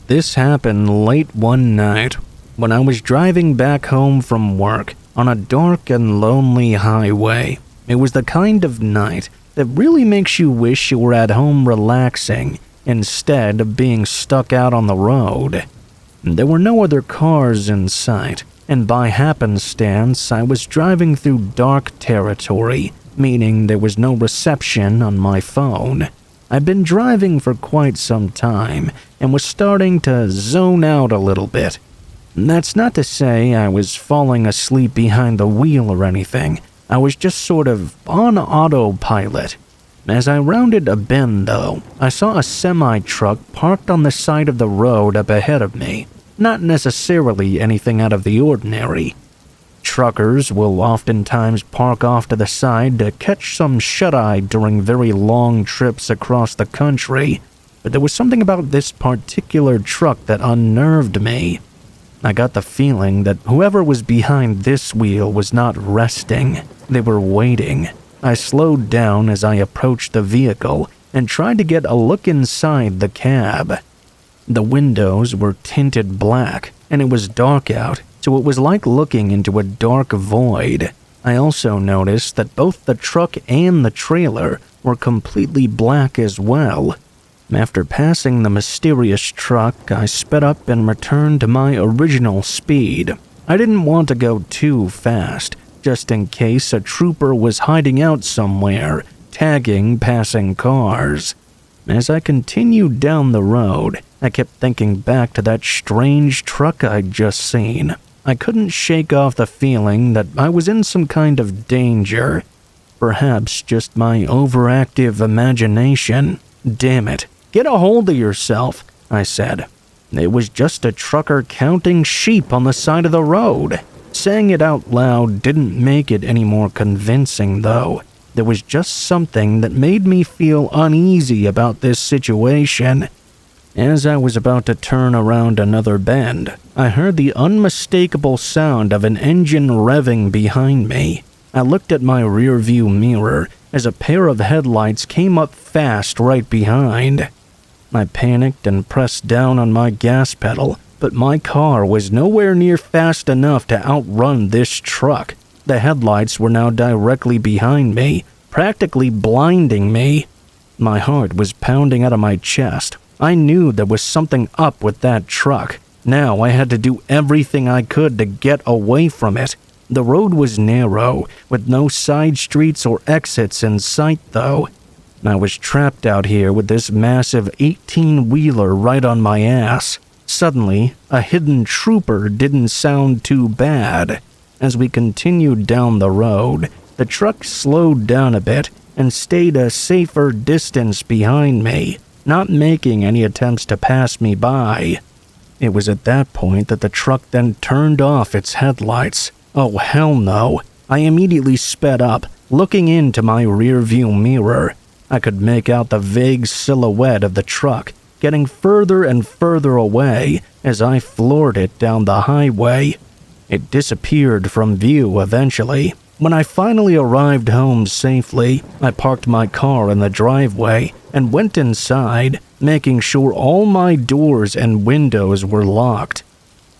Speaker 1: This happened late one night when I was driving back home from work on a dark and lonely highway. It was the kind of night that really makes you wish you were at home relaxing instead of being stuck out on the road. There were no other cars in sight, and by happenstance, I was driving through dark territory, meaning there was no reception on my phone. I'd been driving for quite some time and was starting to zone out a little bit. That's not to say I was falling asleep behind the wheel or anything. I was just sort of on autopilot. As I rounded a bend, though, I saw a semi-truck parked on the side of the road up ahead of me. Not necessarily anything out of the ordinary. Truckers will oftentimes park off to the side to catch some shut-eye during very long trips across the country, but there was something about this particular truck that unnerved me. I got the feeling that whoever was behind this wheel was not resting. They were waiting. I slowed down as I approached the vehicle and tried to get a look inside the cab. The windows were tinted black, and it was dark out, so it was like looking into a dark void. I also noticed that both the truck and the trailer were completely black as well. After passing the mysterious truck, I sped up and returned to my original speed. I didn't want to go too fast, just in case a trooper was hiding out somewhere, tagging passing cars. As I continued down the road, I kept thinking back to that strange truck I'd just seen. I couldn't shake off the feeling that I was in some kind of danger. Perhaps just my overactive imagination. Damn it. Get a hold of yourself, I said. It was just a trucker counting sheep on the side of the road. Saying it out loud didn't make it any more convincing, though. There was just something that made me feel uneasy about this situation. As I was about to turn around another bend, I heard the unmistakable sound of an engine revving behind me. I looked at my rearview mirror as a pair of headlights came up fast right behind. I panicked and pressed down on my gas pedal, but my car was nowhere near fast enough to outrun this truck. The headlights were now directly behind me, practically blinding me. My heart was pounding out of my chest. I knew there was something up with that truck. Now I had to do everything I could to get away from it. The road was narrow, with no side streets or exits in sight, though. I was trapped out here with this massive 18-wheeler right on my ass. Suddenly, a hidden trooper didn't sound too bad. As we continued down the road, the truck slowed down a bit and stayed a safer distance behind me, not making any attempts to pass me by. It was at that point that the truck then turned off its headlights. Oh, hell no. I immediately sped up, looking into my rearview mirror. I could make out the vague silhouette of the truck, getting further and further away as I floored it down the highway. It disappeared from view eventually. When I finally arrived home safely, I parked my car in the driveway and went inside, making sure all my doors and windows were locked.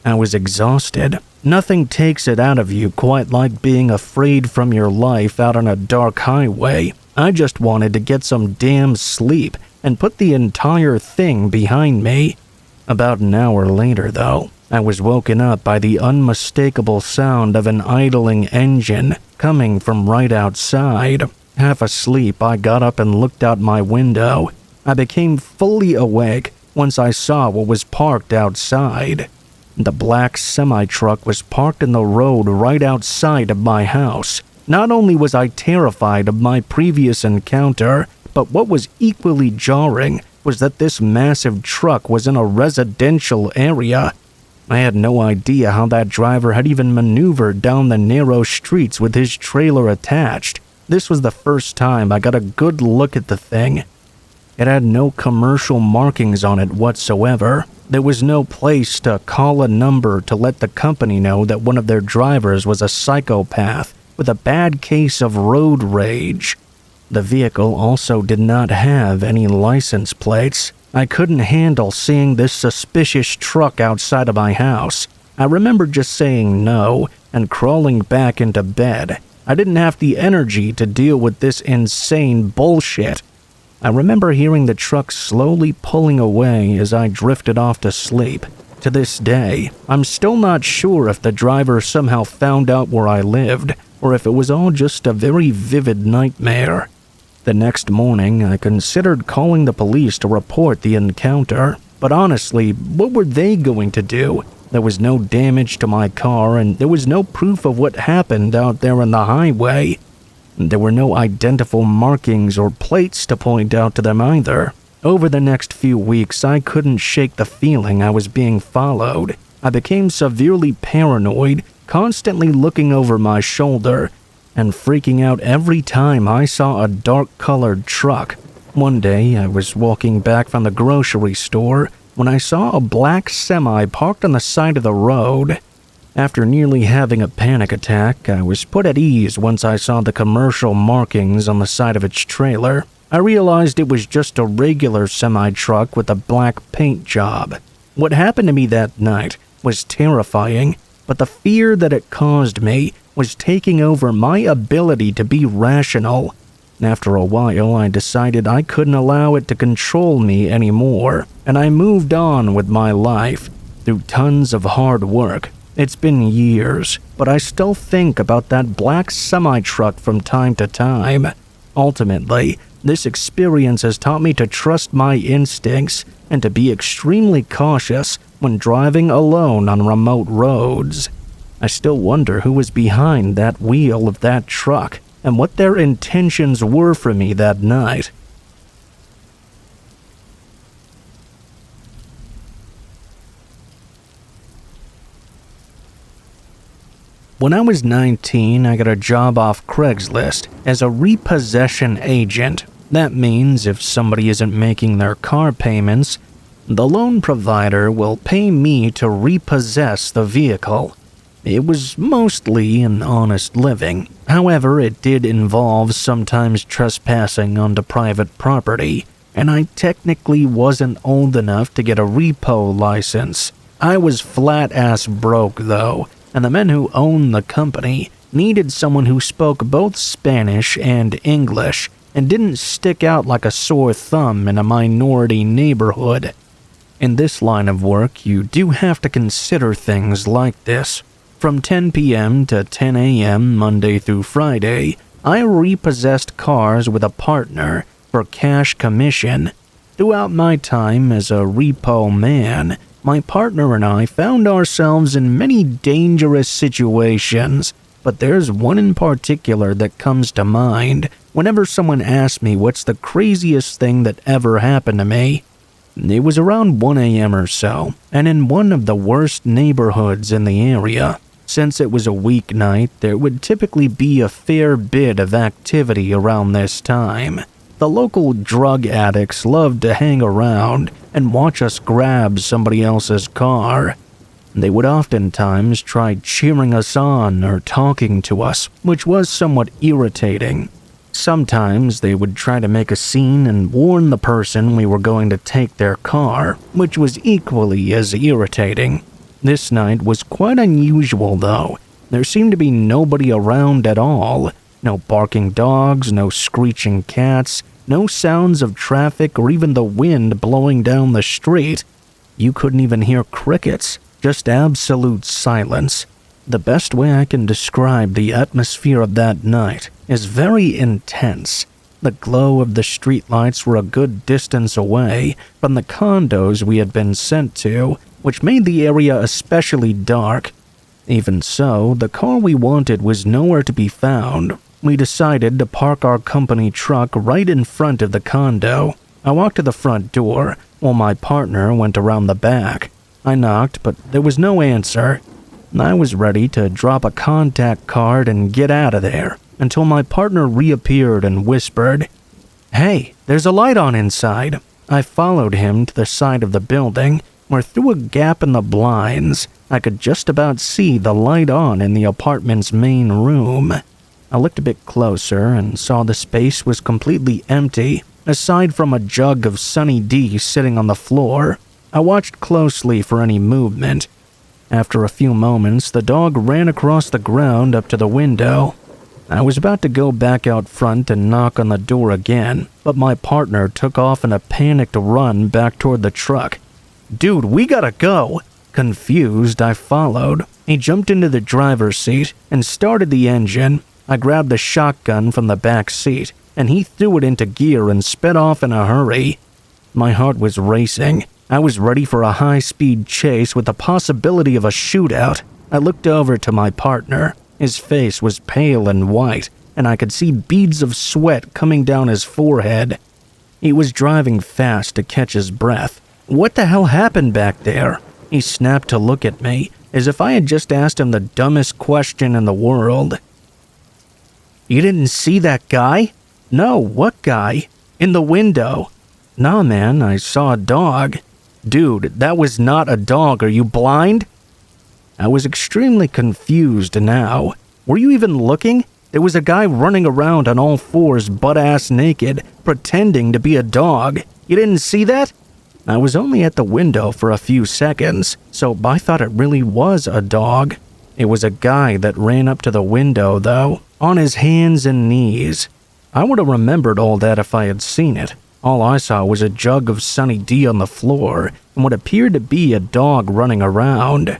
Speaker 1: I was exhausted. Nothing takes it out of you quite like being afraid from your life out on a dark highway. I just wanted to get some damn sleep and put the entire thing behind me. About an hour later, though, I was woken up by the unmistakable sound of an idling engine coming from right outside. Half asleep, I got up and looked out my window. I became fully awake once I saw what was parked outside. The black semi-truck was parked in the road right outside of my house. Not only was I terrified of my previous encounter, but what was equally jarring was that this massive truck was in a residential area. I had no idea how that driver had even maneuvered down the narrow streets with his trailer attached. This was the first time I got a good look at the thing. It had no commercial markings on it whatsoever. There was no place to call a number to let the company know that one of their drivers was a psychopath with a bad case of road rage. The vehicle also did not have any license plates. I couldn't handle seeing this suspicious truck outside of my house. I remember just saying no and crawling back into bed. I didn't have the energy to deal with this insane bullshit. I remember hearing the truck slowly pulling away as I drifted off to sleep. To this day, I'm still not sure if the driver somehow found out where I lived, or if it was all just a very vivid nightmare. The next morning, I considered calling the police to report the encounter, but honestly, what were they going to do? There was no damage to my car, and there was no proof of what happened out there on the highway. There were no identifiable markings or plates to point out to them either. Over the next few weeks, I couldn't shake the feeling I was being followed. I became severely paranoid, constantly looking over my shoulder, and freaking out every time I saw a dark-colored truck. One day, I was walking back from the grocery store when I saw a black semi parked on the side of the road. After nearly having a panic attack, I was put at ease once I saw the commercial markings on the side of its trailer. I realized it was just a regular semi-truck with a black paint job. What happened to me that night was terrifying, but the fear that it caused me was taking over my ability to be rational. After a while, I decided I couldn't allow it to control me anymore, and I moved on with my life. Through tons of hard work, it's been years, but I still think about that black semi-truck from time to time. Ultimately, this experience has taught me to trust my instincts and to be extremely cautious when driving alone on remote roads. I still wonder who was behind that wheel of that truck. and what their intentions were for me that night. When I was 19, I got a job off Craigslist as a repossession agent. That means if somebody isn't making their car payments, the loan provider will pay me to repossess the vehicle. It was mostly an honest living. However, it did involve sometimes trespassing onto private property, and I technically wasn't old enough to get a repo license. I was flat-ass broke, though, and the men who owned the company needed someone who spoke both Spanish and English and didn't stick out like a sore thumb in a minority neighborhood. In this line of work, you do have to consider things like this. From 10 p.m. to 10 a.m. Monday through Friday, I repossessed cars with a partner for cash commission. Throughout my time as a repo man, my partner and I found ourselves in many dangerous situations, but there's one in particular that comes to mind whenever someone asks me what's the craziest thing that ever happened to me. It was around 1 a.m. or so, and in one of the worst neighborhoods in the area. Since it was a weeknight, there would typically be a fair bit of activity around this time. The local drug addicts loved to hang around and watch us grab somebody else's car. They would oftentimes try cheering us on or talking to us, which was somewhat irritating. Sometimes they would try to make a scene and warn the person we were going to take their car, which was equally as irritating. This night was quite unusual, though. There seemed to be nobody around at all. No barking dogs, no screeching cats, no sounds of traffic or even the wind blowing down the street. You couldn't even hear crickets, just absolute silence. The best way I can describe the atmosphere of that night is very intense. The glow of the streetlights were a good distance away from the condos we had been sent to, which made the area especially dark. Even so, the car we wanted was nowhere to be found. We decided to park our company truck right in front of the condo. I walked to the front door, while my partner went around the back. I knocked, but there was no answer. I was ready to drop a contact card and get out of there, until my partner reappeared and whispered, "Hey, there's a light on inside." I followed him to the side of the building, where through a gap in the blinds, I could just about see the light on in the apartment's main room. I looked a bit closer and saw the space was completely empty, aside from a jug of Sunny D sitting on the floor. I watched closely for any movement. After a few moments, the dog ran across the ground up to the window. I was about to go back out front and knock on the door again, but my partner took off in a panicked run back toward the truck. "Dude, we gotta go!" Confused, I followed. He jumped into the driver's seat and started the engine. I grabbed the shotgun from the back seat, and he threw it into gear and sped off in a hurry. My heart was racing. I was ready for a high-speed chase with the possibility of a shootout. I looked over to my partner. His face was pale and white, and I could see beads of sweat coming down his forehead. He was driving fast to catch his breath. What the hell happened back there? He snapped to look at me, as if I had just asked him the dumbest question in the world. "You didn't see that guy?" "No, what guy?" "In the window." "Nah, man, I saw a dog." "Dude, that was not a dog. Are you blind?" I was extremely confused now. "Were you even looking? There was a guy running around on all fours, butt-ass naked, pretending to be a dog. You didn't see that?" I was only at the window for a few seconds, so I thought it really was a dog. It was a guy that ran up to the window, though, on his hands and knees. I would have remembered all that if I had seen it. All I saw was a jug of Sunny D on the floor and what appeared to be a dog running around.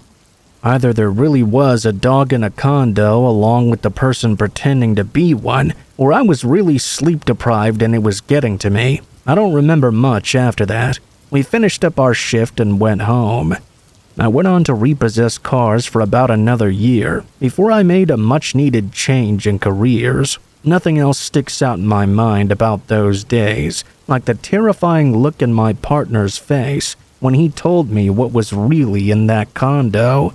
Speaker 1: Either there really was a dog in a condo along with the person pretending to be one, or I was really sleep-deprived and it was getting to me. I don't remember much after that. We finished up our shift and went home. I went on to repossess cars for about another year before I made a much-needed change in careers. Nothing else sticks out in my mind about those days, like the terrifying look in my partner's face when he told me what was really in that condo.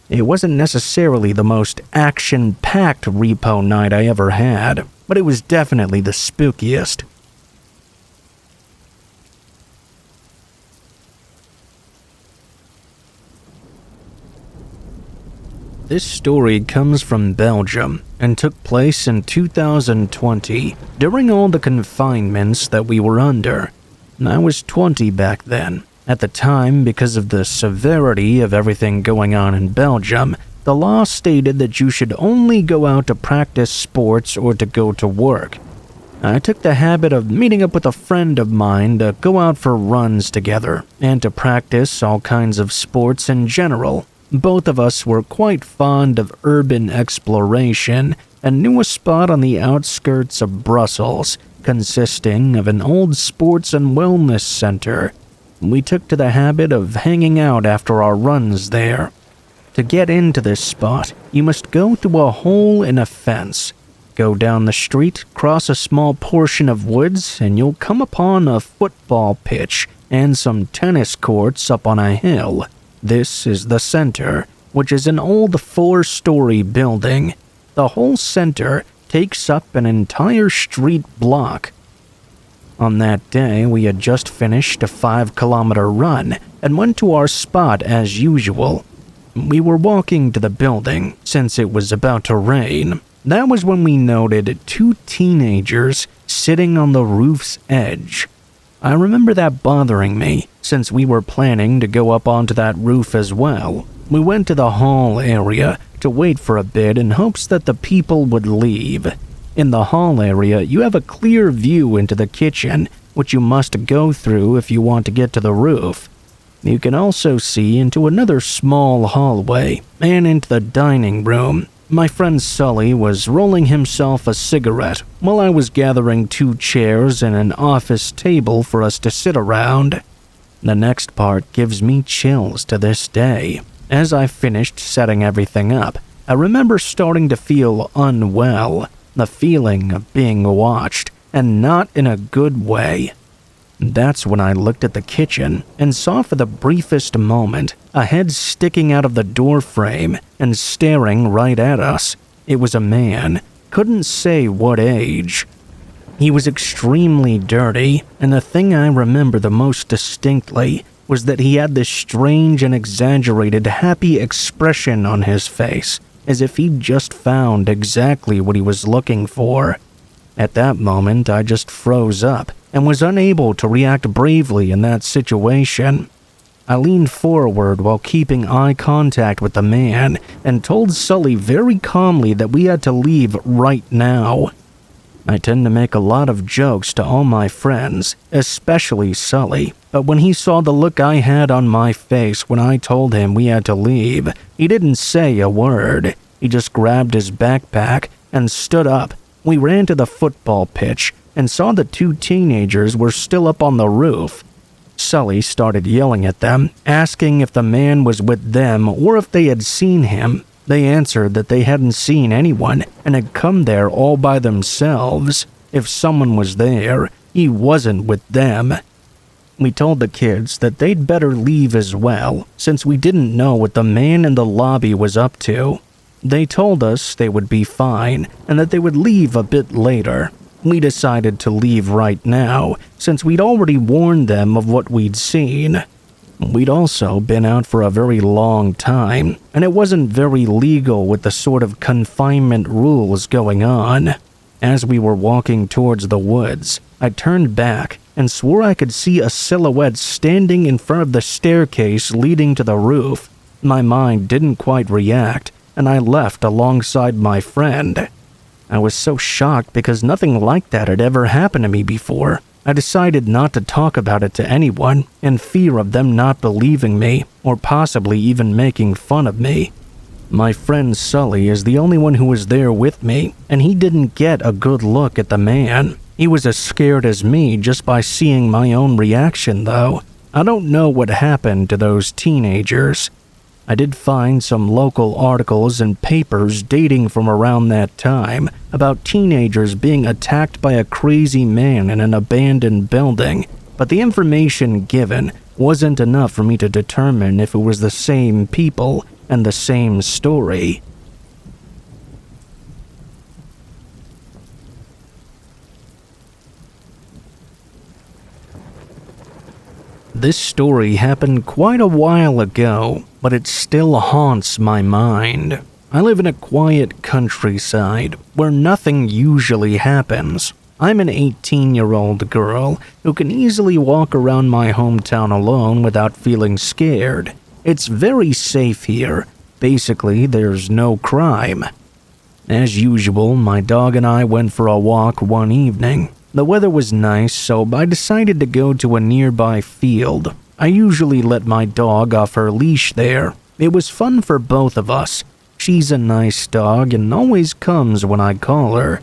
Speaker 1: It wasn't necessarily the most action-packed repo night I ever had, but it was definitely the spookiest. This story comes from Belgium and took place in 2020 during all the confinements that we were under. I was 20 back then. At the time, because of the severity of everything going on in Belgium, the law stated that you should only go out to practice sports or to go to work. I took the habit of meeting up with a friend of mine to go out for runs together and to practice all kinds of sports in general. Both of us were quite fond of urban exploration and knew a spot on the outskirts of Brussels, consisting of an old sports and wellness center. We took to the habit of hanging out after our runs there. To get into this spot, you must go through a hole in a fence, go down the street, cross a small portion of woods, and you'll come upon a football pitch and some tennis courts up on a hill. This is the center, which is an old 4-story building. The whole center takes up an entire street block. On that day, we had just finished a 5-kilometer run and went to our spot as usual. We were walking to the building since it was about to rain. That was when we noted 2 teenagers sitting on the roof's edge. I remember that bothering me, since we were planning to go up onto that roof as well. We went to the hall area to wait for a bit in hopes that the people would leave. In the hall area, you have a clear view into the kitchen, which you must go through if you want to get to the roof. You can also see into another small hallway and into the dining room. My friend Sully was rolling himself a cigarette while I was gathering 2 chairs and an office table for us to sit around. The next part gives me chills to this day. As I finished setting everything up, I remember starting to feel unwell, the feeling of being watched, and not in a good way. That's when I looked at the kitchen and saw for the briefest moment a head sticking out of the door frame and staring right at us. It was a man, couldn't say what age. He was extremely dirty, and the thing I remember the most distinctly was that he had this strange and exaggerated happy expression on his face, as if he'd just found exactly what he was looking for. At that moment, I just froze up and was unable to react bravely in that situation. I leaned forward while keeping eye contact with the man and told Sully very calmly that we had to leave right now. I tend to make a lot of jokes to all my friends, especially Sully, but when he saw the look I had on my face when I told him we had to leave, he didn't say a word. He just grabbed his backpack and stood up. We ran to the football pitch and saw the 2 teenagers were still up on the roof. Sully started yelling at them, asking if the man was with them or if they had seen him. They answered that they hadn't seen anyone and had come there all by themselves. If someone was there, he wasn't with them. We told the kids that they'd better leave as well, since we didn't know what the man in the lobby was up to. They told us they would be fine and that they would leave a bit later. We decided to leave right now, since we'd already warned them of what we'd seen. We'd also been out for a very long time, and it wasn't very legal with the sort of confinement rules going on. As we were walking towards the woods, I turned back and swore I could see a silhouette standing in front of the staircase leading to the roof. My mind didn't quite react, and I left alongside my friend. I was so shocked because nothing like that had ever happened to me before. I decided not to talk about it to anyone, in fear of them not believing me, or possibly even making fun of me. My friend Sully is the only one who was there with me, and he didn't get a good look at the man. He was as scared as me just by seeing my own reaction, though. I don't know what happened to those teenagers. I did find some local articles and papers dating from around that time about teenagers being attacked by a crazy man in an abandoned building, but the information given wasn't enough for me to determine if it was the same people and the same story. This story happened quite a while ago, but it still haunts my mind. I live in a quiet countryside where nothing usually happens. I'm an 18-year-old girl who can easily walk around my hometown alone without feeling scared. It's very safe here. Basically, there's no crime. As usual, my dog and I went for a walk one evening. The weather was nice, so I decided to go to a nearby field. I usually let my dog off her leash there. It was fun for both of us. She's a nice dog and always comes when I call her.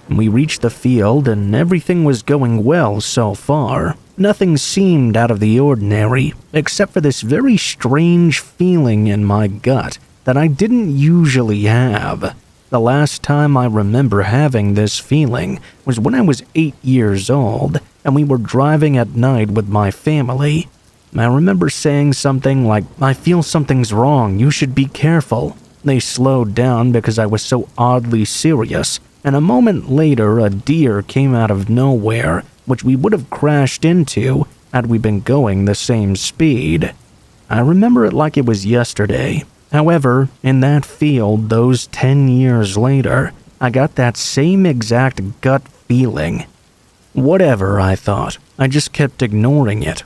Speaker 1: We reached the field and everything was going well so far. Nothing seemed out of the ordinary, except for this very strange feeling in my gut that I didn't usually have. The last time I remember having this feeling was when I was 8 years old and we were driving at night with my family. I remember saying something like, "I feel something's wrong, you should be careful." They slowed down because I was so oddly serious, and a moment later a deer came out of nowhere, which we would have crashed into had we been going the same speed. I remember it like it was yesterday. However, in that field those 10 years later, I got that same exact gut feeling. Whatever, I thought. I just kept ignoring it.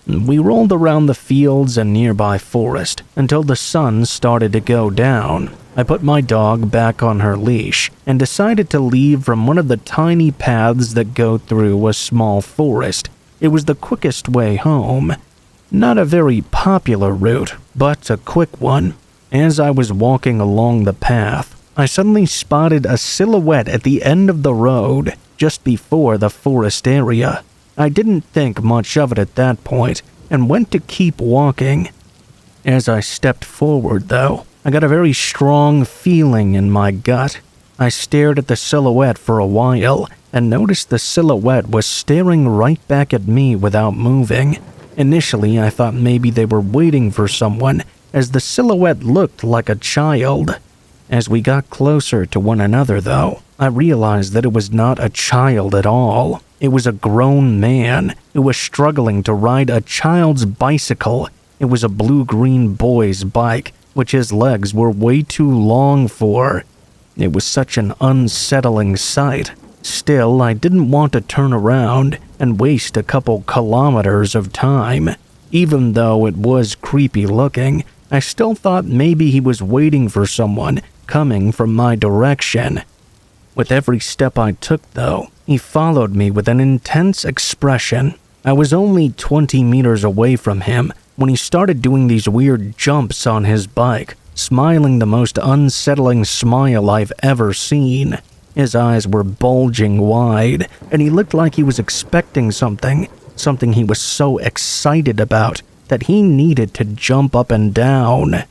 Speaker 1: We rolled around the fields and nearby forest until the sun started to go down. I put my dog back on her leash and decided to leave from one of the tiny paths that go through a small forest. It was the quickest way home. Not a very popular route, but a quick one. As I was walking along the path, I suddenly spotted a silhouette at the end of the road, just before the forest area. I didn't think much of it at that point, and went to keep walking. As I stepped forward, though, I got a very strong feeling in my gut. I stared at the silhouette for a while, and noticed the silhouette was staring right back at me without moving. Initially, I thought maybe they were waiting for someone, as the silhouette looked like a child. As we got closer to one another, though, I realized that it was not a child at all. It was a grown man who was struggling to ride a child's bicycle. It was a blue-green boy's bike, which his legs were way too long for. It was such an unsettling sight. Still, I didn't want to turn around and waste a couple kilometers of time. Even though it was creepy looking, I still thought maybe he was waiting for someone coming from my direction. With every step I took, though, he followed me with an intense expression. I was only 20 meters away from him when he started doing these weird jumps on his bike, smiling the most unsettling smile I've ever seen. His eyes were bulging wide, and he looked like he was expecting something he was so excited about that he needed to jump up and down.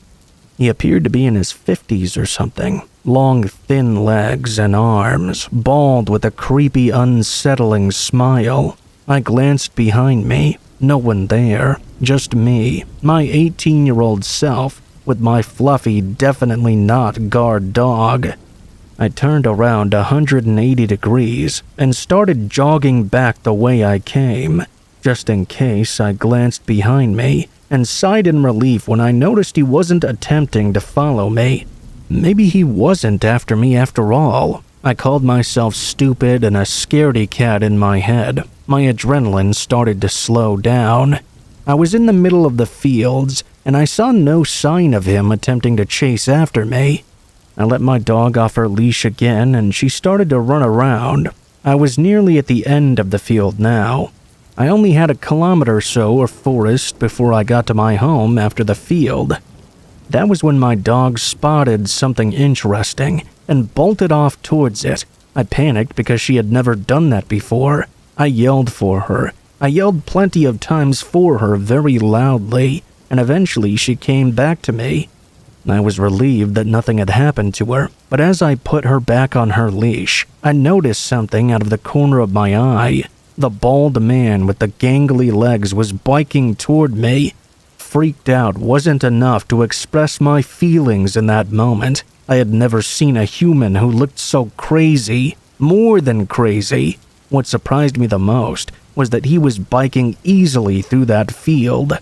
Speaker 1: He appeared to be in his 50s or something. Long, thin legs and arms, bald with a creepy, unsettling smile. I glanced behind me. No one there. Just me, my 18-year-old self, with my fluffy, definitely not guard dog. I turned around 180 degrees and started jogging back the way I came. Just in case, I glanced behind me and sighed in relief when I noticed he wasn't attempting to follow me. Maybe he wasn't after me after all. I called myself stupid and a scaredy cat in my head. My adrenaline started to slow down. I was in the middle of the fields, and I saw no sign of him attempting to chase after me. I let my dog off her leash again, and she started to run around. I was nearly at the end of the field now. I only had a kilometer or so of forest before I got to my home after the field. That was when my dog spotted something interesting and bolted off towards it. I panicked because she had never done that before. I yelled for her. I yelled plenty of times for her very loudly. and eventually she came back to me. I was relieved that nothing had happened to her, but as I put her back on her leash, I noticed something out of the corner of my eye. The bald man with the gangly legs was biking toward me. Freaked out wasn't enough to express my feelings in that moment. I had never seen a human who looked so crazy, more than crazy. What surprised me the most was that he was biking easily through that field.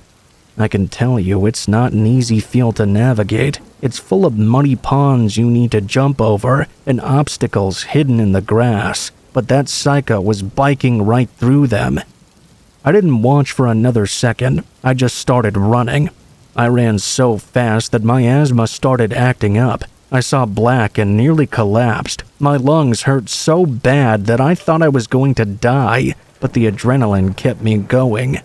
Speaker 1: I can tell you it's not an easy field to navigate. It's full of muddy ponds you need to jump over and obstacles hidden in the grass, but that psycho was biking right through them. I didn't watch for another second. I just started running. I ran so fast that my asthma started acting up. I saw black and nearly collapsed. My lungs hurt so bad that I thought I was going to die, but the adrenaline kept me going.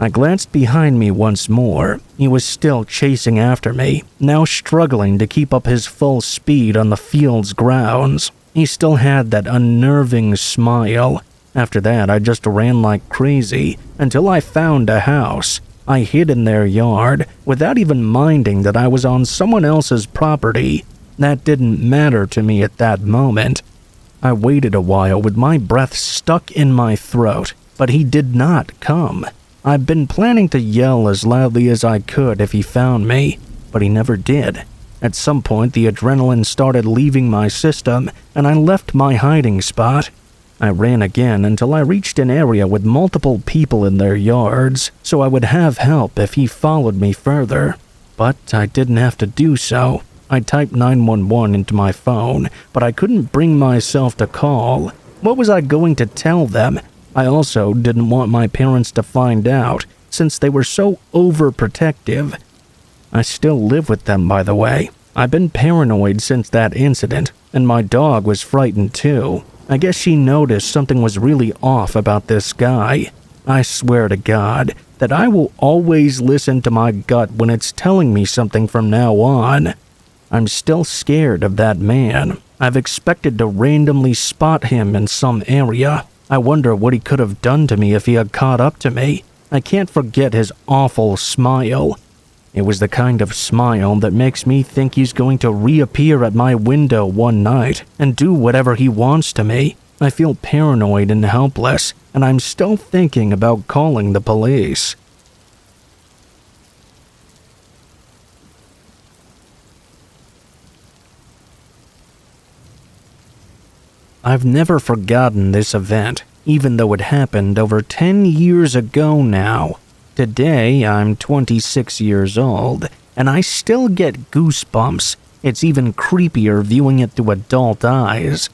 Speaker 1: I glanced behind me once more. He was still chasing after me, now struggling to keep up his full speed on the field's grounds. He still had that unnerving smile. After that, I just ran like crazy until I found a house. I hid in their yard without even minding that I was on someone else's property. That didn't matter to me at that moment. I waited a while with my breath stuck in my throat, but he did not come. I'd been planning to yell as loudly as I could if he found me, but he never did. At some point, the adrenaline started leaving my system, and I left my hiding spot. I ran again until I reached an area with multiple people in their yards, so I would have help if he followed me further. But I didn't have to do so. I typed 911 into my phone, but I couldn't bring myself to call. What was I going to tell them? I also didn't want my parents to find out, since they were so overprotective. I still live with them, by the way. I've been paranoid since that incident, and my dog was frightened too. I guess she noticed something was really off about this guy. I swear to God that I will always listen to my gut when it's telling me something from now on. I'm still scared of that man. I've expected to randomly spot him in some area. I wonder what he could have done to me if he had caught up to me. I can't forget his awful smile. It was the kind of smile that makes me think he's going to reappear at my window one night and do whatever he wants to me. I feel paranoid and helpless, and I'm still thinking about calling the police. I've never forgotten this event, even though it happened over 10 years ago now. Today, I'm 26 years old, and I still get goosebumps. It's even creepier viewing it through adult eyes.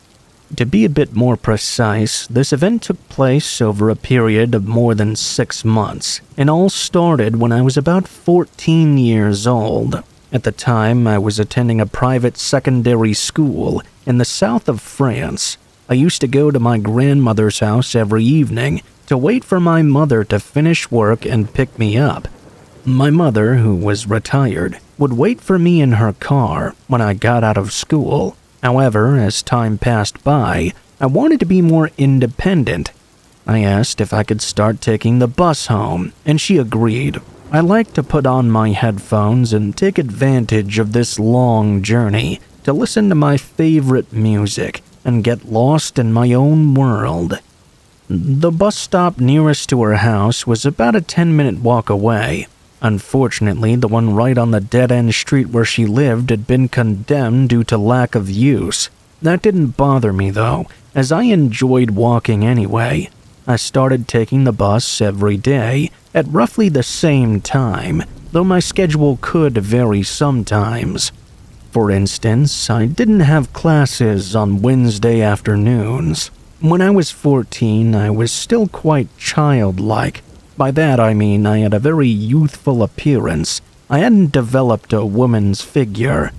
Speaker 1: To be a bit more precise, this event took place over a period of more than 6 months, and all started when I was about 14 years old. At the time, I was attending a private secondary school in the south of France. I used to go to my grandmother's house every evening to wait for my mother to finish work and pick me up. My mother, who was retired, would wait for me in her car when I got out of school. However, as time passed by, I wanted to be more independent. I asked if I could start taking the bus home, and she agreed. I like to put on my headphones and take advantage of this long journey to listen to my favorite music and get lost in my own world. The bus stop nearest to her house was about a 10-minute walk away. Unfortunately, the one right on the dead-end street where she lived had been condemned due to lack of use. That didn't bother me though, as I enjoyed walking anyway. I started taking the bus every day at roughly the same time, though my schedule could vary sometimes. For instance, I didn't have classes on Wednesday afternoons. When I was 14, I was still quite childlike. By that I mean I had a very youthful appearance. I hadn't developed a woman's figure.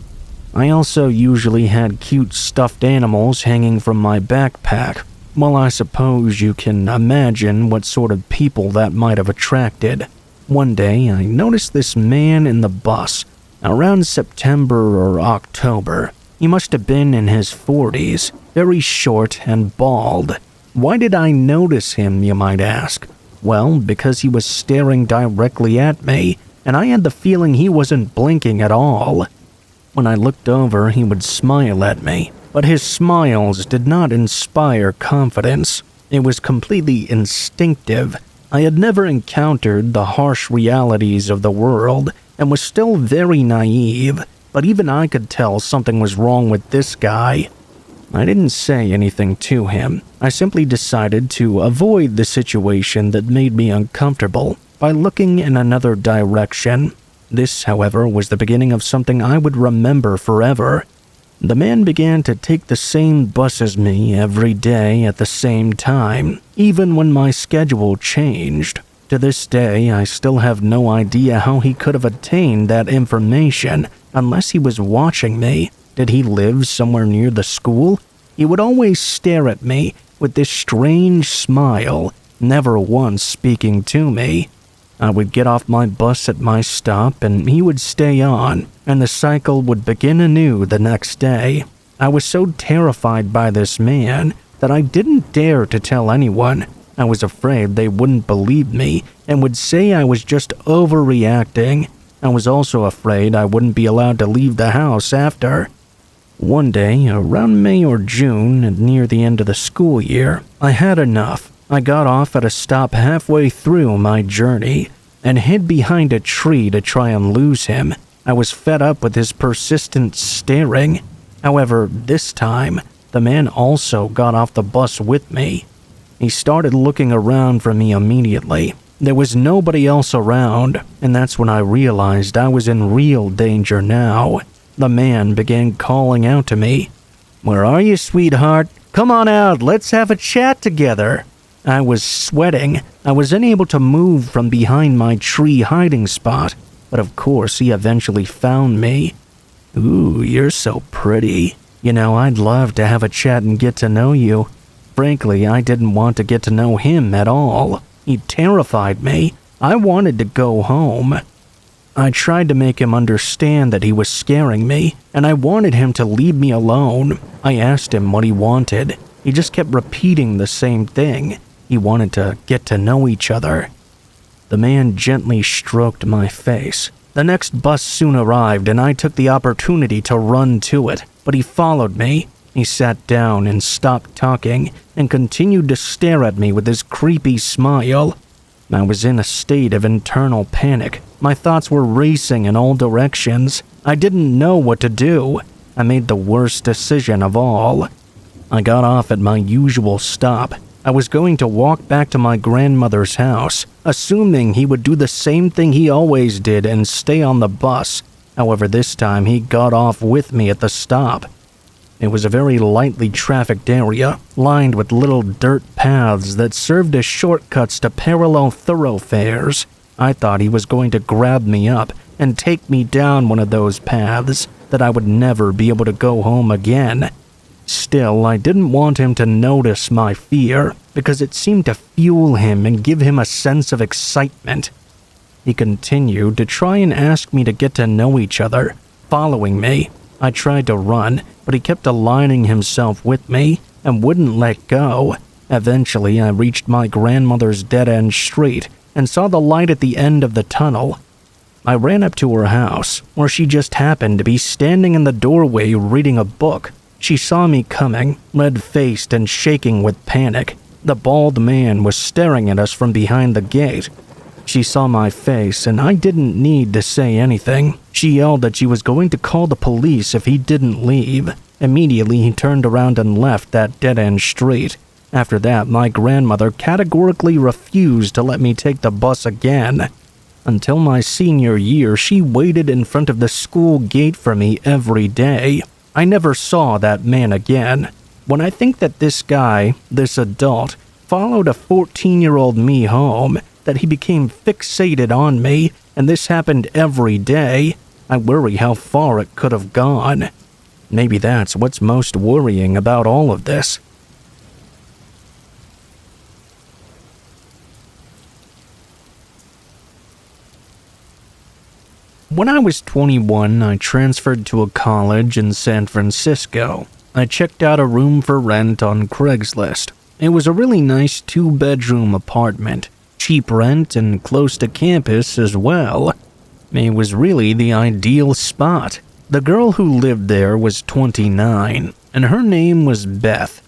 Speaker 1: I also usually had cute stuffed animals hanging from my backpack. Well, I suppose you can imagine what sort of people that might have attracted. One day, I noticed this man in the bus. Around September or October. He must have been in his 40s, very short and bald. Why did I notice him, you might ask? Well, because he was staring directly at me, and I had the feeling he wasn't blinking at all. When I looked over, he would smile at me, but his smiles did not inspire confidence. It was completely instinctive. I had never encountered the harsh realities of the world and was still very naive, but even I could tell something was wrong with this guy. I didn't say anything to him. I simply decided to avoid the situation that made me uncomfortable by looking in another direction. This, however, was the beginning of something I would remember forever. The man began to take the same bus as me every day at the same time, even when my schedule changed. To this day, I still have no idea how he could have attained that information unless he was watching me. Did he live somewhere near the school? He would always stare at me with this strange smile, never once speaking to me. I would get off my bus at my stop and he would stay on, and the cycle would begin anew the next day. I was so terrified by this man that I didn't dare to tell anyone. I was afraid they wouldn't believe me and would say I was just overreacting. I was also afraid I wouldn't be allowed to leave the house after. One day, around May or June, and near the end of the school year, I had enough. I got off at a stop halfway through my journey and hid behind a tree to try and lose him. I was fed up with his persistent staring. However, this time, the man also got off the bus with me. He started looking around for me immediately. There was nobody else around, and that's when I realized I was in real danger now. The man began calling out to me. "Where are you, sweetheart? Come on out, let's have a chat together." I was sweating. I was unable to move from behind my tree hiding spot, but of course he eventually found me. "Ooh, you're so pretty. You know, I'd love to have a chat and get to know you." Frankly, I didn't want to get to know him at all. He terrified me. I wanted to go home. I tried to make him understand that he was scaring me, and I wanted him to leave me alone. I asked him what he wanted. He just kept repeating the same thing. He wanted to get to know each other. The man gently stroked my face. The next bus soon arrived, and I took the opportunity to run to it, but he followed me. He sat down and stopped talking and continued to stare at me with his creepy smile. I was in a state of internal panic. My thoughts were racing in all directions. I didn't know what to do. I made the worst decision of all. I got off at my usual stop. I was going to walk back to my grandmother's house, assuming he would do the same thing he always did and stay on the bus. However, this time he got off with me at the stop. It was a very lightly trafficked area, lined with little dirt paths that served as shortcuts to parallel thoroughfares. I thought he was going to grab me up and take me down one of those paths that I would never be able to go home again. Still, I didn't want him to notice my fear because it seemed to fuel him and give him a sense of excitement. He continued to try and ask me to get to know each other, following me. I tried to run, but he kept aligning himself with me and wouldn't let go. Eventually, I reached my grandmother's dead-end street and saw the light at the end of the tunnel. I ran up to her house, where she just happened to be standing in the doorway reading a book. She saw me coming, red-faced and shaking with panic. The bald man was staring at us from behind the gate. She saw my face, and I didn't need to say anything. She yelled that she was going to call the police if he didn't leave. Immediately, he turned around and left that dead-end street. After that, my grandmother categorically refused to let me take the bus again. Until my senior year, she waited in front of the school gate for me every day. I never saw that man again. When I think that this guy, this adult, followed a 14-year-old me home, that he became fixated on me, and this happened every day, I worry how far it could have gone. Maybe that's what's most worrying about all of this. When I was 21, I transferred to a college in San Francisco. I checked out a room for rent on Craigslist. It was a really nice 2-bedroom apartment, cheap rent and close to campus as well. It was really the ideal spot. The girl who lived there was 29, and her name was Beth.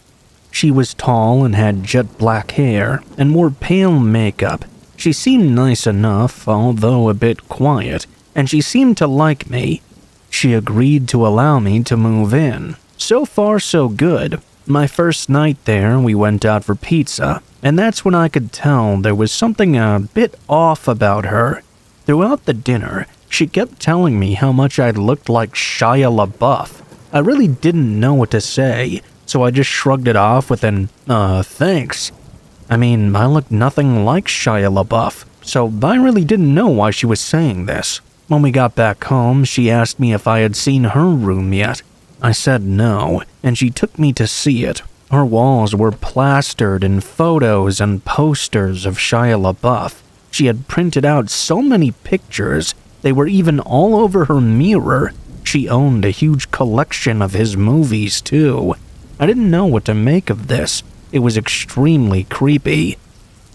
Speaker 1: She was tall and had jet black hair and wore pale makeup. She seemed nice enough, although a bit quiet, and she seemed to like me. She agreed to allow me to move in. So far, so good. My first night there, we went out for pizza, and that's when I could tell there was something a bit off about her. Throughout the dinner, she kept telling me how much I looked like Shia LaBeouf. I really didn't know what to say, so I just shrugged it off with an, thanks. I mean, I looked nothing like Shia LaBeouf, so I really didn't know why she was saying this. When we got back home, she asked me if I had seen her room yet. I said no, and she took me to see it. Her walls were plastered in photos and posters of Shia LaBeouf. She had printed out so many pictures, they were even all over her mirror. She owned a huge collection of his movies, too. I didn't know what to make of this. It was extremely creepy.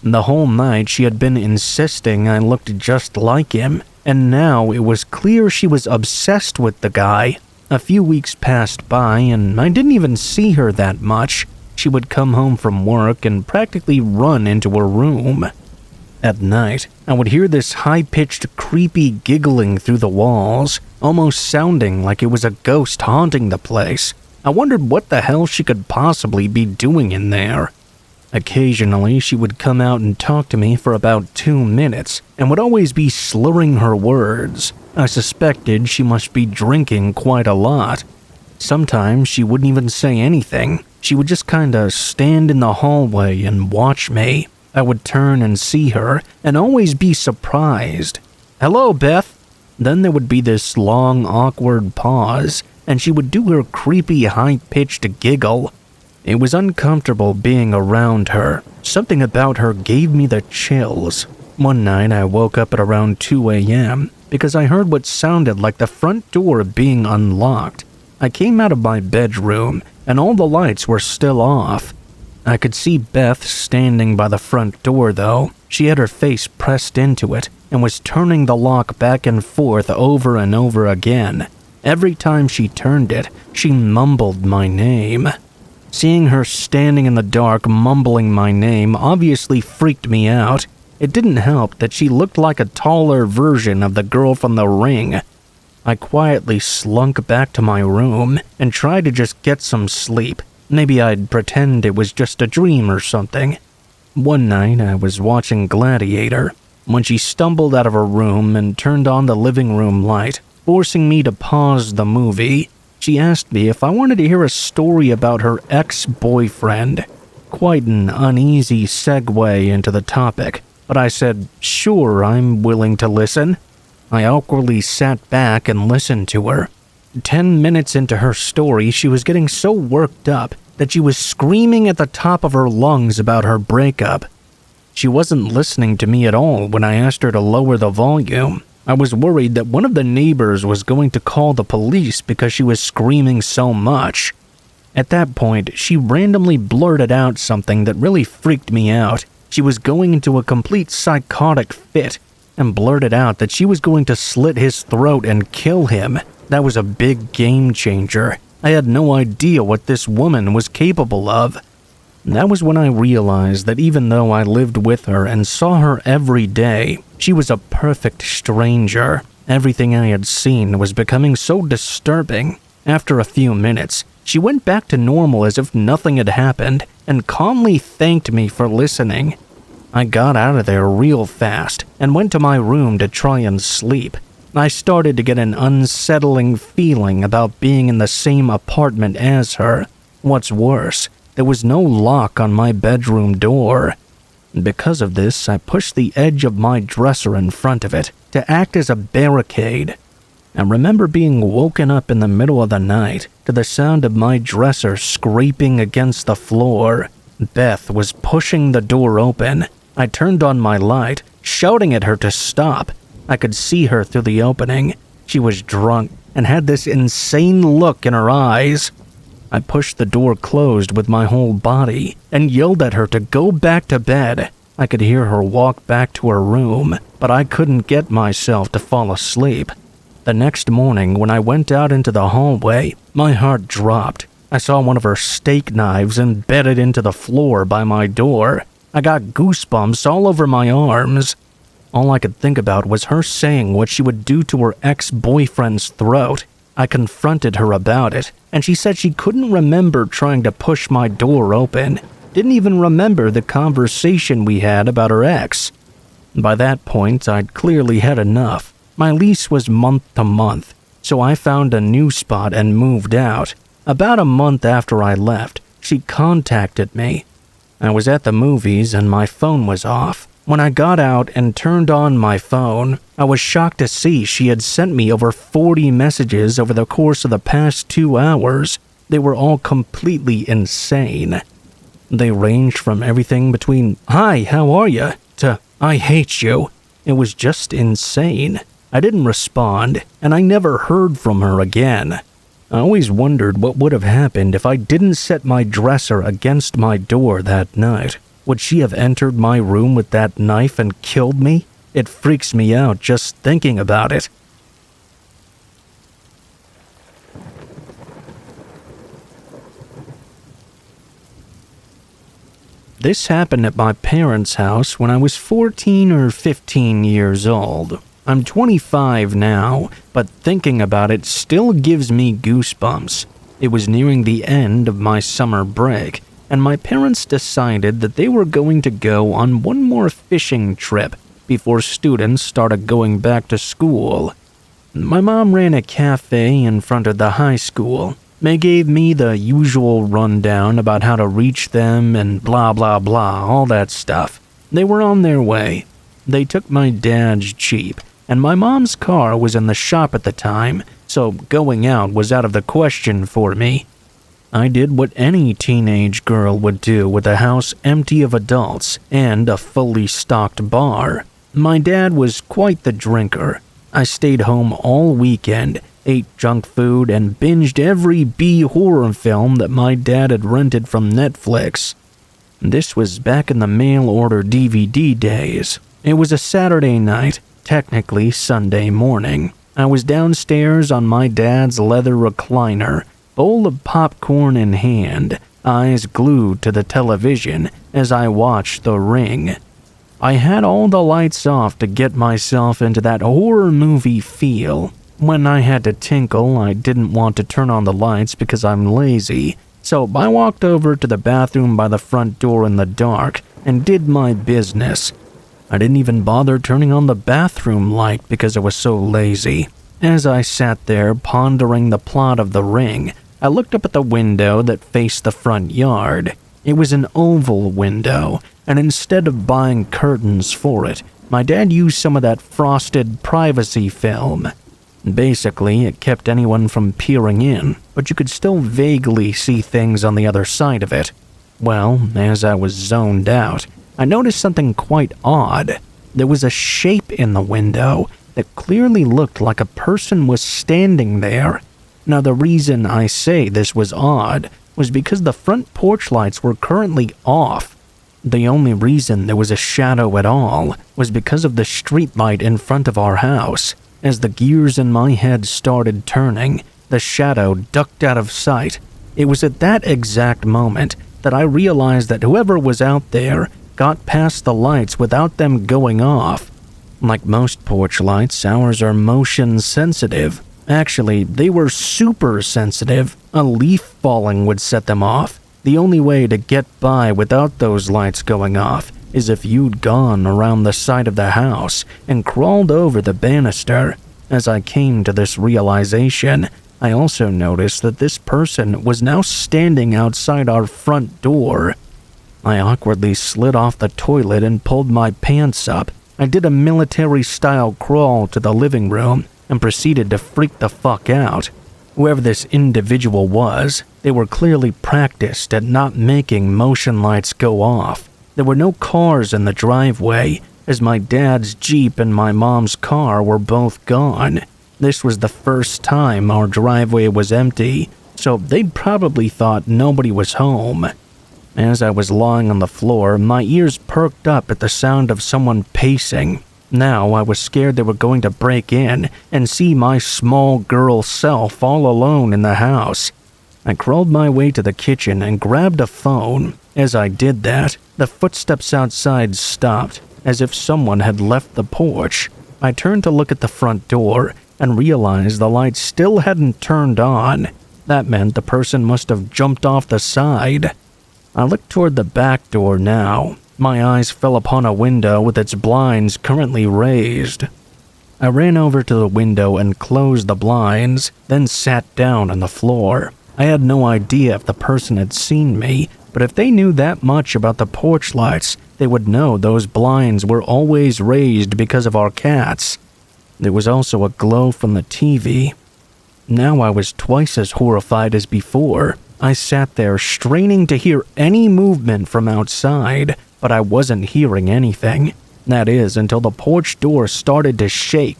Speaker 1: The whole night she had been insisting I looked just like him, and now it was clear she was obsessed with the guy. A few weeks passed by, and I didn't even see her that much. She would come home from work and practically run into her room. At night, I would hear this high-pitched, creepy giggling through the walls, almost sounding like it was a ghost haunting the place. I wondered what the hell she could possibly be doing in there. Occasionally, she would come out and talk to me for about 2 minutes, and would always be slurring her words. I suspected she must be drinking quite a lot. Sometimes she wouldn't even say anything. She would just kinda stand in the hallway and watch me. I would turn and see her, and always be surprised. "Hello, Beth." Then there would be this long, awkward pause, and she would do her creepy, high-pitched giggle. It was uncomfortable being around her. Something about her gave me the chills. One night I woke up at around 2 a.m. because I heard what sounded like the front door being unlocked. I came out of my bedroom, and all the lights were still off. I could see Beth standing by the front door, though. She had her face pressed into it and was turning the lock back and forth over and over again. Every time she turned it, she mumbled my name. Seeing her standing in the dark mumbling my name obviously freaked me out. It didn't help that she looked like a taller version of the girl from The Ring. I quietly slunk back to my room and tried to just get some sleep. Maybe I'd pretend it was just a dream or something. One night I was watching Gladiator when she stumbled out of her room and turned on the living room light, forcing me to pause the movie. She asked me if I wanted to hear a story about her ex-boyfriend. Quite an uneasy segue into the topic, but I said, "Sure, I'm willing to listen." I awkwardly sat back and listened to her. 10 minutes into her story, she was getting so worked up that she was screaming at the top of her lungs about her breakup. She wasn't listening to me at all when I asked her to lower the volume. I was worried that one of the neighbors was going to call the police because she was screaming so much. At that point, she randomly blurted out something that really freaked me out. She was going into a complete psychotic fit and blurted out that she was going to slit his throat and kill him. That was a big game changer. I had no idea what this woman was capable of. That was when I realized that even though I lived with her and saw her every day, she was a perfect stranger. Everything I had seen was becoming so disturbing. After a few minutes, she went back to normal as if nothing had happened and calmly thanked me for listening. I got out of there real fast and went to my room to try and sleep. I started to get an unsettling feeling about being in the same apartment as her. What's worse, there was no lock on my bedroom door. Because of this, I pushed the edge of my dresser in front of it to act as a barricade. I remember being woken up in the middle of the night to the sound of my dresser scraping against the floor. Beth was pushing the door open. I turned on my light, shouting at her to stop. I could see her through the opening. She was drunk and had this insane look in her eyes. I pushed the door closed with my whole body and yelled at her to go back to bed. I could hear her walk back to her room, but I couldn't get myself to fall asleep. The next morning, when I went out into the hallway, my heart dropped. I saw one of her steak knives embedded into the floor by my door. I got goosebumps all over my arms. All I could think about was her saying what she would do to her ex-boyfriend's throat. I confronted her about it, and she said she couldn't remember trying to push my door open. Didn't even remember the conversation we had about her ex. By that point, I'd clearly had enough. My lease was month to month, so I found a new spot and moved out. About a month after I left, she contacted me. I was at the movies and my phone was off. When I got out and turned on my phone, I was shocked to see she had sent me over 40 messages over the course of the past 2 hours. They were all completely insane. They ranged from everything between, "Hi, how are you?" to, "I hate you." It was just insane. I didn't respond, and I never heard from her again. I always wondered what would have happened if I didn't set my dresser against my door that night. Would she have entered my room with that knife and killed me? It freaks me out just thinking about it. This happened at my parents' house when I was 14 or 15 years old. I'm 25 now, but thinking about it still gives me goosebumps. It was nearing the end of my summer break, and my parents decided that they were going to go on one more fishing trip before students started going back to school. My mom ran a cafe in front of the high school. They gave me the usual rundown about how to reach them and blah blah blah, all that stuff. They were on their way. They took my dad's Jeep, and my mom's car was in the shop at the time, so going out was out of the question for me. I did what any teenage girl would do with a house empty of adults and a fully stocked bar. My dad was quite the drinker. I stayed home all weekend, ate junk food, and binged every B horror film that my dad had rented from Netflix. This was back in the mail-order DVD days. It was a Saturday night, technically Sunday morning. I was downstairs on my dad's leather recliner, bowl of popcorn in hand, eyes glued to the television as I watched The Ring. I had all the lights off to get myself into that horror movie feel. When I had to tinkle, I didn't want to turn on the lights because I'm lazy, so I walked over to the bathroom by the front door in the dark and did my business. I didn't even bother turning on the bathroom light because I was so lazy. As I sat there pondering the plot of The Ring, I looked up at the window that faced the front yard. It was an oval window, and instead of buying curtains for it, my dad used some of that frosted privacy film. Basically, it kept anyone from peering in, but you could still vaguely see things on the other side of it. Well, as I was zoned out, I noticed something quite odd. There was a shape in the window that clearly looked like a person was standing there. Now, the reason I say this was odd was because the front porch lights were currently off. The only reason there was a shadow at all was because of the street light in front of our house. As the gears in my head started turning, the shadow ducked out of sight. It was at that exact moment that I realized that whoever was out there got past the lights without them going off. Like most porch lights, ours are motion sensitive. Actually, they were super sensitive. A leaf falling would set them off. The only way to get by without those lights going off is if you'd gone around the side of the house and crawled over the banister. As I came to this realization, I also noticed that this person was now standing outside our front door. I awkwardly slid off the toilet and pulled my pants up. I did a military-style crawl to the living room and proceeded to freak the fuck out. Whoever this individual was, they were clearly practiced at not making motion lights go off. There were no cars in the driveway, as my dad's Jeep and my mom's car were both gone. This was the first time our driveway was empty, so they'd probably thought nobody was home. As I was lying on the floor, my ears perked up at the sound of someone pacing. Now I was scared they were going to break in and see my small girl self all alone in the house. I crawled my way to the kitchen and grabbed a phone. As I did that, the footsteps outside stopped, as if someone had left the porch. I turned to look at the front door and realized the lights still hadn't turned on. That meant the person must have jumped off the side. I looked toward the back door now. My eyes fell upon a window with its blinds currently raised. I ran over to the window and closed the blinds, then sat down on the floor. I had no idea if the person had seen me, but if they knew that much about the porch lights, they would know those blinds were always raised because of our cats. There was also a glow from the TV. Now I was twice as horrified as before. I sat there straining to hear any movement from outside, but I wasn't hearing anything. That is, until the porch door started to shake.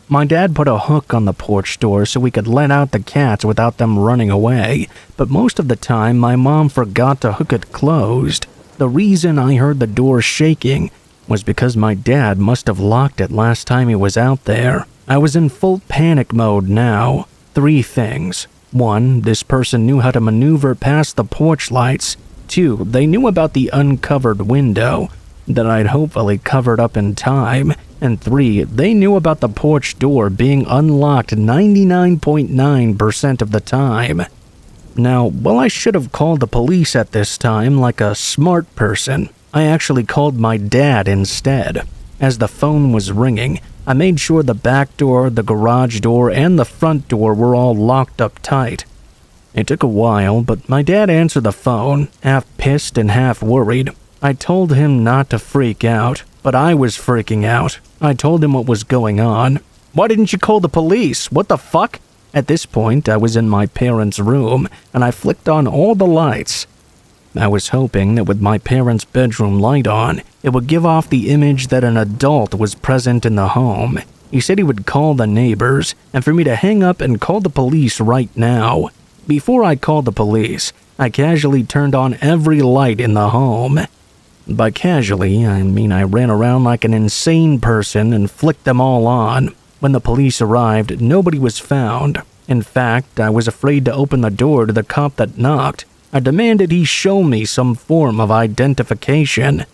Speaker 1: My dad put a hook on the porch door so we could let out the cats without them running away, but most of the time my mom forgot to hook it closed. The reason I heard the door shaking was because my dad must have locked it last time he was out there. I was in full panic mode now. 3 things. 1, this person knew how to maneuver past the porch lights. 2, they knew about the uncovered window that I'd hopefully covered up in time. And 3, they knew about the porch door being unlocked 99.9% of the time. Now, while I should have called the police at this time like a smart person, I actually called my dad instead. As the phone was ringing, I made sure the back door, the garage door, and the front door were all locked up tight. It took a while, but my dad answered the phone, half pissed and half worried. I told him not to freak out, but I was freaking out. I told him what was going on. "Why didn't you call the police? What the fuck?" At this point, I was in my parents' room, and I flicked on all the lights. I was hoping that with my parents' bedroom light on, it would give off the image that an adult was present in the home. He said he would call the neighbors, and for me to hang up and call the police right now. Before I called the police, I casually turned on every light in the home. By casually, I mean I ran around like an insane person and flicked them all on. When the police arrived, nobody was found. In fact, I was afraid to open the door to the cop that knocked. I demanded he show me some form of identification.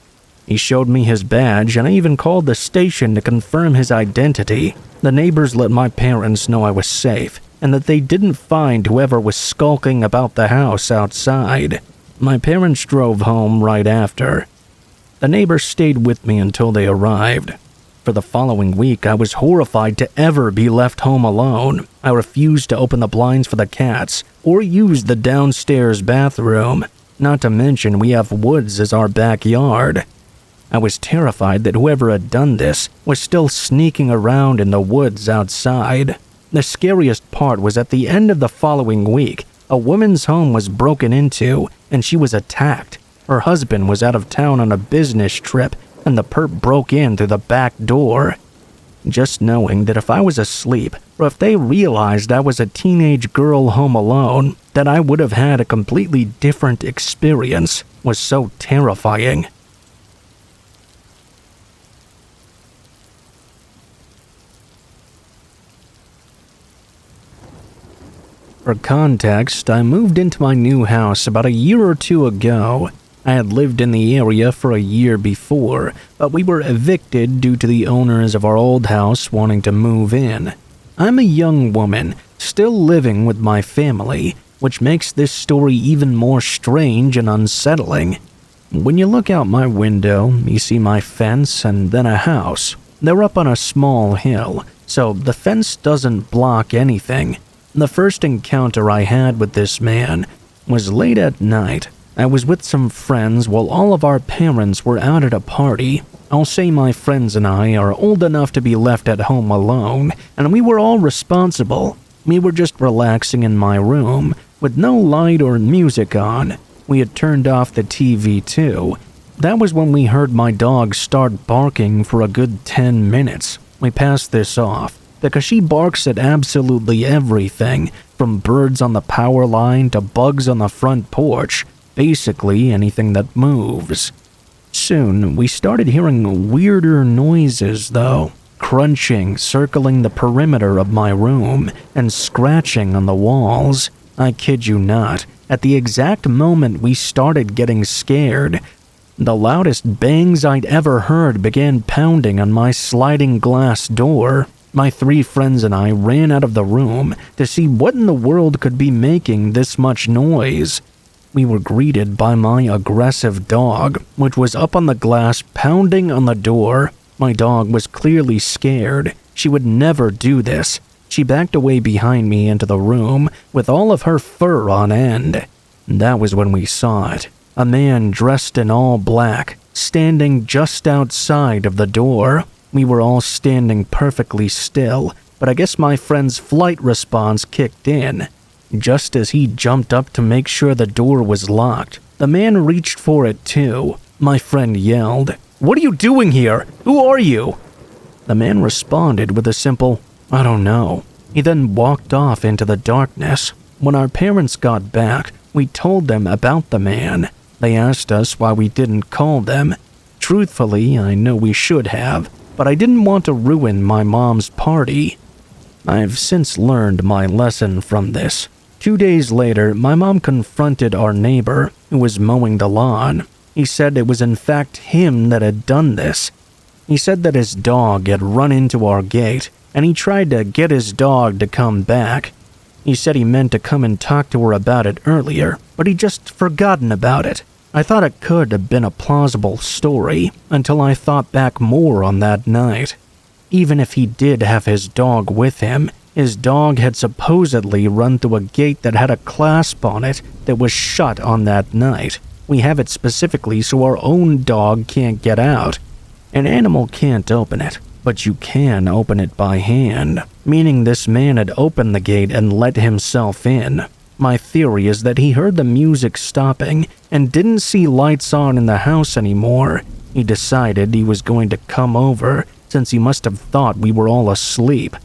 Speaker 1: He showed me his badge, and I even called the station to confirm his identity. The neighbors let my parents know I was safe, and that they didn't find whoever was skulking about the house outside. My parents drove home right after. The neighbors stayed with me until they arrived. For the following week, I was horrified to ever be left home alone. I refused to open the blinds for the cats or use the downstairs bathroom. Not to mention we have woods as our backyard. I was terrified that whoever had done this was still sneaking around in the woods outside. The scariest part was at the end of the following week, a woman's home was broken into and she was attacked. Her husband was out of town on a business trip, and the perp broke in through the back door. Just knowing that if I was asleep, or if they realized I was a teenage girl home alone, that I would have had a completely different experience was so terrifying. For context, I moved into my new house about a year or 2 ago. I had lived in the area for a year before, but we were evicted due to the owners of our old house wanting to move in. I'm a young woman, still living with my family, which makes this story even more strange and unsettling. When you look out my window, you see my fence and then a house. They're up on a small hill, so the fence doesn't block anything. The first encounter I had with this man was late at night. I was with some friends while all of our parents were out at a party. I'll say my friends and I are old enough to be left at home alone, and we were all responsible. We were just relaxing in my room, with no light or music on. We had turned off the TV too. That was when we heard my dog start barking for a good 10 minutes. We passed this off, because she barks at absolutely everything, from birds on the power line to bugs on the front porch. basically anything that moves. Soon, we started hearing weirder noises though, crunching, circling the perimeter of my room, and scratching on the walls. I kid you not, at the exact moment we started getting scared, the loudest bangs I'd ever heard began pounding on my sliding glass door. My 3 friends and I ran out of the room to see what in the world could be making this much noise. We were greeted by my aggressive dog, which was up on the glass pounding on the door. My dog was clearly scared. She would never do this. She backed away behind me into the room with all of her fur on end. That was when we saw it. A man dressed in all black, standing just outside of the door. We were all standing perfectly still, but I guess my friend's flight response kicked in. Just as he jumped up to make sure the door was locked, the man reached for it too. My friend yelled, "What are you doing here? Who are you?" The man responded with a simple, "I don't know." He then walked off into the darkness. When our parents got back, we told them about the man. They asked us why we didn't call them. Truthfully, I know we should have, but I didn't want to ruin my mom's party. I've since learned my lesson from this. 2 days later, my mom confronted our neighbor, who was mowing the lawn. He said it was in fact him that had done this. He said that his dog had run into our gate, and he tried to get his dog to come back. He said he meant to come and talk to her about it earlier, but he'd just forgotten about it. I thought it could have been a plausible story until I thought back more on that night. Even if he did have his dog with him, his dog had supposedly run through a gate that had a clasp on it that was shut on that night. We have it specifically so our own dog can't get out. An animal can't open it, but you can open it by hand, meaning this man had opened the gate and let himself in. My theory is that he heard the music stopping and didn't see lights on in the house anymore. He decided he was going to come over since he must have thought we were all asleep.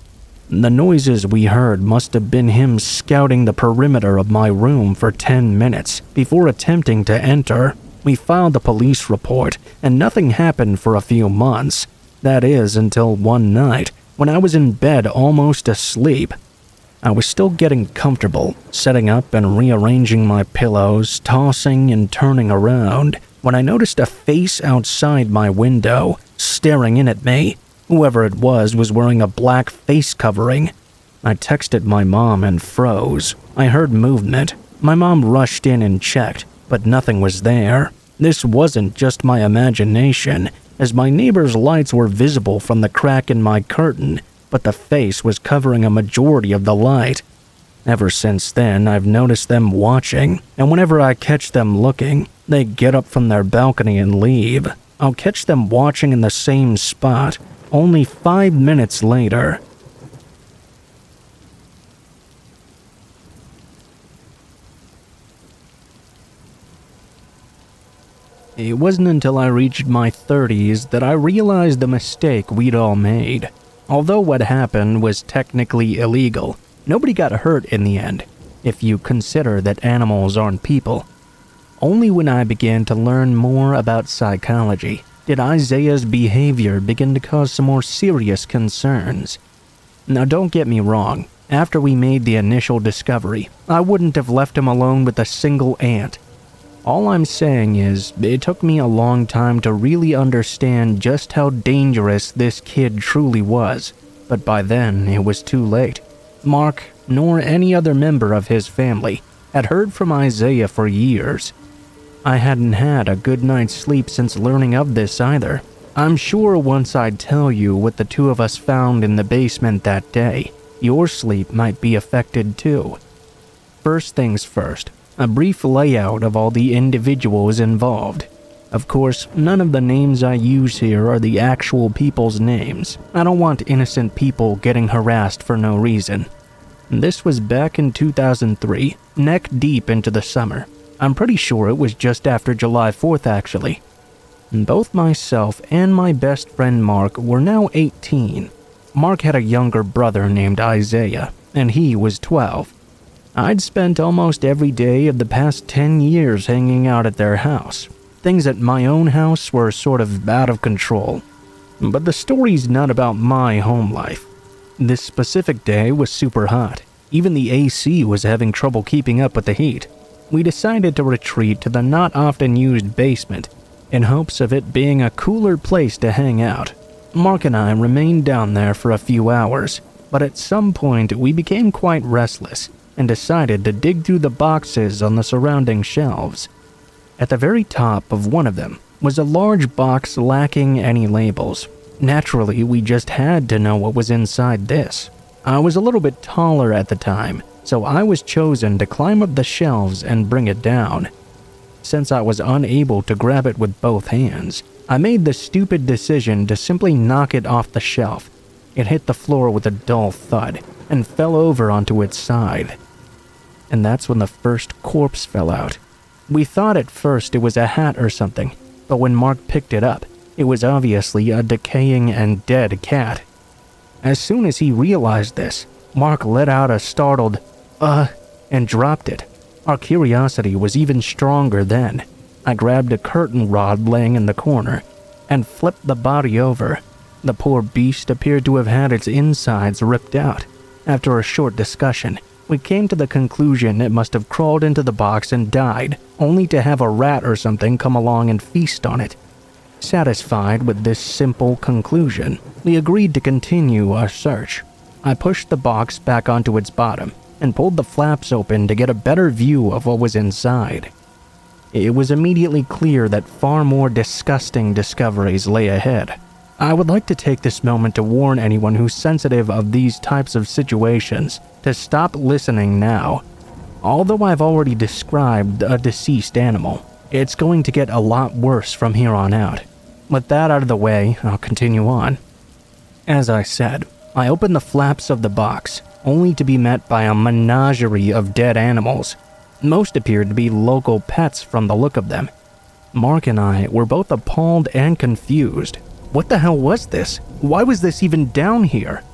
Speaker 1: The noises we heard must have been him scouting the perimeter of my room for 10 minutes before attempting to enter. We filed a police report, and nothing happened for a few months. That is, until one night, when I was in bed almost asleep. I was still getting comfortable, setting up and rearranging my pillows, tossing and turning around, when I noticed a face outside my window, staring in at me. Whoever it was wearing a black face covering. I texted my mom and froze. I heard movement. My mom rushed in and checked, but nothing was there. This wasn't just my imagination, as my neighbor's lights were visible from the crack in my curtain, but the face was covering a majority of the light. Ever since then, I've noticed them watching, and whenever I catch them looking, they get up from their balcony and leave. I'll catch them watching in the same spot, only 5 minutes later. It wasn't until I reached my 30s that I realized the mistake we'd all made. Although what happened was technically illegal, nobody got hurt in the end, if you consider that animals aren't people. Only when I began to learn more about psychology did Isaiah's behavior begin to cause some more serious concerns. Now don't get me wrong, after we made the initial discovery, I wouldn't have left him alone with a single ant. All I'm saying is, it took me a long time to really understand just how dangerous this kid truly was, but by then it was too late. Mark, nor any other member of his family, had heard from Isaiah for years. I hadn't had a good night's sleep since learning of this either. I'm sure once I tell you what the two of us found in the basement that day, your sleep might be affected too. First things first, a brief layout of all the individuals involved. Of course, none of the names I use here are the actual people's names. I don't want innocent people getting harassed for no reason. This was back in 2003, neck deep into the summer. I'm pretty sure it was just after July 4th actually. Both myself and my best friend Mark were now 18. Mark had a younger brother named Isaiah, and he was 12. I'd spent almost every day of the past 10 years hanging out at their house. Things at my own house were sort of out of control. But the story's not about my home life. This specific day was super hot. Even the AC was having trouble keeping up with the heat. We decided to retreat to the not often used basement in hopes of it being a cooler place to hang out. Mark and I remained down there for a few hours, but at some point we became quite restless and decided to dig through the boxes on the surrounding shelves. At the very top of one of them was a large box lacking any labels. Naturally, we just had to know what was inside this. I was a little bit taller at the time, so I was chosen to climb up the shelves and bring it down. Since I was unable to grab it with both hands, I made the stupid decision to simply knock it off the shelf. It hit the floor with a dull thud and fell over onto its side. And that's when the first corpse fell out. We thought at first it was a hat or something, but when Mark picked it up, it was obviously a decaying and dead cat. As soon as he realized this, Mark let out a startled, and dropped it. Our curiosity was even stronger then. I grabbed a curtain rod laying in the corner and flipped the body over. The poor beast appeared to have had its insides ripped out. After a short discussion, we came to the conclusion it must have crawled into the box and died, only to have a rat or something come along and feast on it. Satisfied with this simple conclusion, we agreed to continue our search. I pushed the box back onto its bottom and pulled the flaps open to get a better view of what was inside. It was immediately clear that far more disgusting discoveries lay ahead. I would like to take this moment to warn anyone who's sensitive of these types of situations to stop listening now. Although I've already described a deceased animal, it's going to get a lot worse from here on out. With that out of the way, I'll continue on. As I said, I opened the flaps of the box, only to be met by a menagerie of dead animals. Most appeared to be local pets from the look of them. Mark and I were both appalled and confused. What the hell was this? Why was this even down here?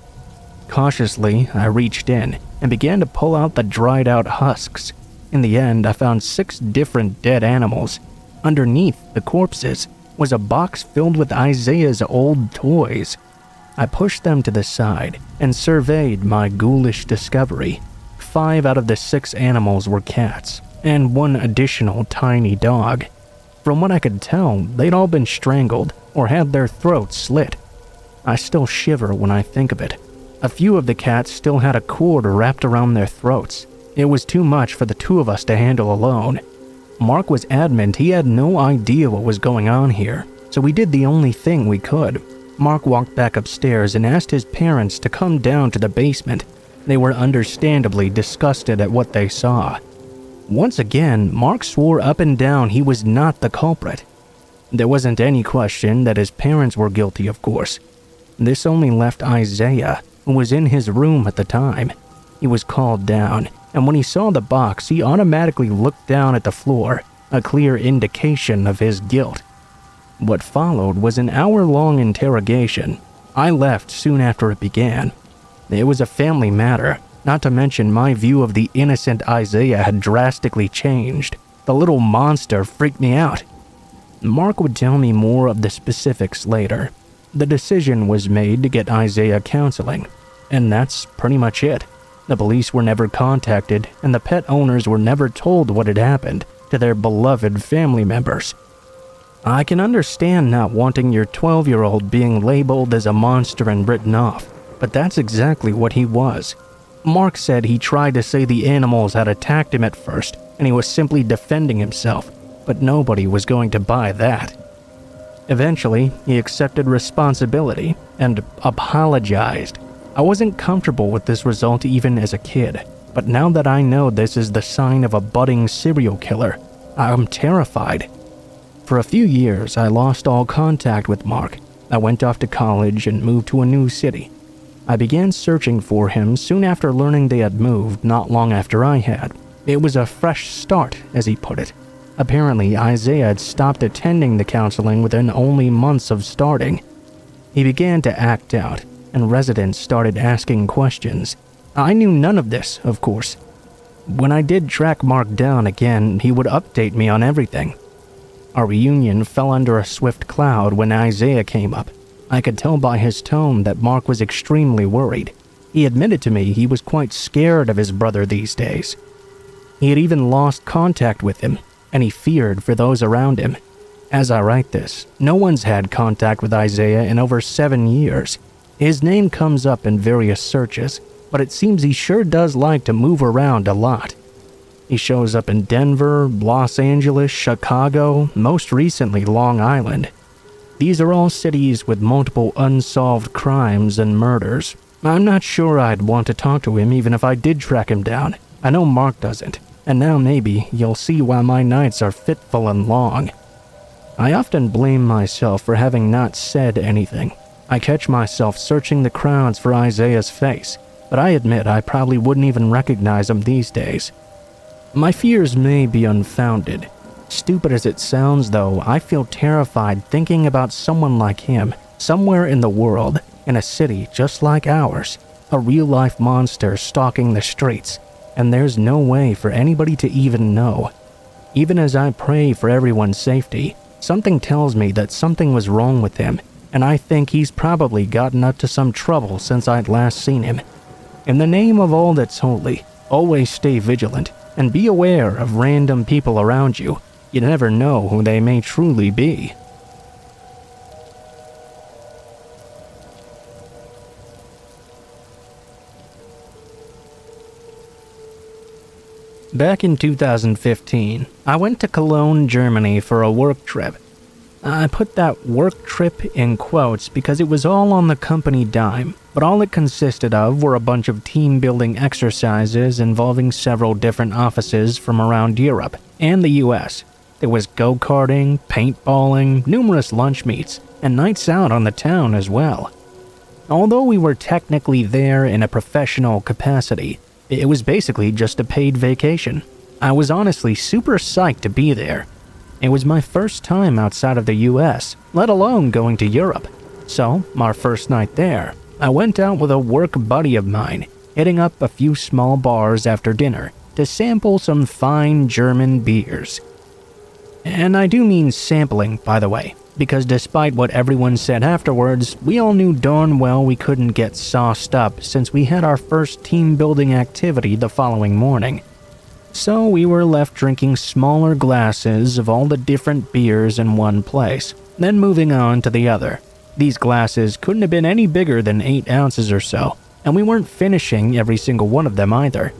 Speaker 1: Cautiously, I reached in and began to pull out the dried out husks. In the end, I found 6 different dead animals. Underneath the corpses was a box filled with Isaiah's old toys. I pushed them to the side and surveyed my ghoulish discovery. 5 out of the 6 animals were cats, and 1 additional tiny dog. From what I could tell, they'd all been strangled or had their throats slit. I still shiver when I think of it. A few of the cats still had a cord wrapped around their throats. It was too much for the 2 of us to handle alone. Mark was adamant he had no idea what was going on here, so we did the only thing we could. Mark walked back upstairs and asked his parents to come down to the basement. They were understandably disgusted at what they saw. Once again, Mark swore up and down he was not the culprit. There wasn't any question that his parents were guilty, of course. This only left Isaiah, who was in his room at the time. He was called down, and when he saw the box, he automatically looked down at the floor, a clear indication of his guilt. What followed was an hour-long interrogation. I left soon after it began. It was a family matter, not to mention my view of the innocent Isaiah had drastically changed. The little monster freaked me out. Mark would tell me more of the specifics later. The decision was made to get Isaiah counseling, and that's pretty much it. The police were never contacted, and the pet owners were never told what had happened to their beloved family members. I can understand not wanting your 12-year-old being labeled as a monster and written off, but that's exactly what he was. Mark said he tried to say the animals had attacked him at first, and he was simply defending himself, but nobody was going to buy that. Eventually, he accepted responsibility and apologized. I wasn't comfortable with this result even as a kid, but now that I know this is the sign of a budding serial killer, I'm terrified. For a few years, I lost all contact with Mark. I went off to college and moved to a new city. I began searching for him soon after learning they had moved not long after I had. It was a fresh start, as he put it. Apparently, Isaiah had stopped attending the counseling within only months of starting. He began to act out, and residents started asking questions. I knew none of this, of course. When I did track Mark down again, he would update me on everything. Our reunion fell under a swift cloud when Isaiah came up. I could tell by his tone that Mark was extremely worried. He admitted to me he was quite scared of his brother these days. He had even lost contact with him, and he feared for those around him. As I write this, no one's had contact with Isaiah in over 7 years. His name comes up in various searches, but it seems he sure does like to move around a lot. He shows up in Denver, Los Angeles, Chicago, most recently Long Island. These are all cities with multiple unsolved crimes and murders. I'm not sure I'd want to talk to him even if I did track him down. I know Mark doesn't, and now maybe you'll see why my nights are fitful and long. I often blame myself for having not said anything. I catch myself searching the crowds for Isaiah's face, but I admit I probably wouldn't even recognize him these days. My fears may be unfounded. Stupid as it sounds though, I feel terrified thinking about someone like him, somewhere in the world, in a city just like ours, a real-life monster stalking the streets, and there's no way for anybody to even know. Even as I pray for everyone's safety, something tells me that something was wrong with him, and I think he's probably gotten up to some trouble since I'd last seen him. In the name of all that's holy, always stay vigilant, and be aware of random people around you. You never know who they may truly be. Back in 2015, I went to Cologne, Germany for a work trip. I put that work trip in quotes because it was all on the company dime, but all it consisted of were a bunch of team-building exercises involving several different offices from around Europe and the US. There was go-karting, paintballing, numerous lunch meets, and nights out on the town as well. Although we were technically there in a professional capacity, it was basically just a paid vacation. I was honestly super psyched to be there. It was my first time outside of the US, let alone going to Europe. So, our first night there, I went out with a work buddy of mine, hitting up a few small bars after dinner to sample some fine German beers. And I do mean sampling, by the way, because despite what everyone said afterwards, we all knew darn well we couldn't get sauced up since we had our first team-building activity the following morning. So we were left drinking smaller glasses of all the different beers in one place, then moving on to the other. These glasses couldn't have been any bigger than 8 ounces or so, and we weren't finishing every single one of them either.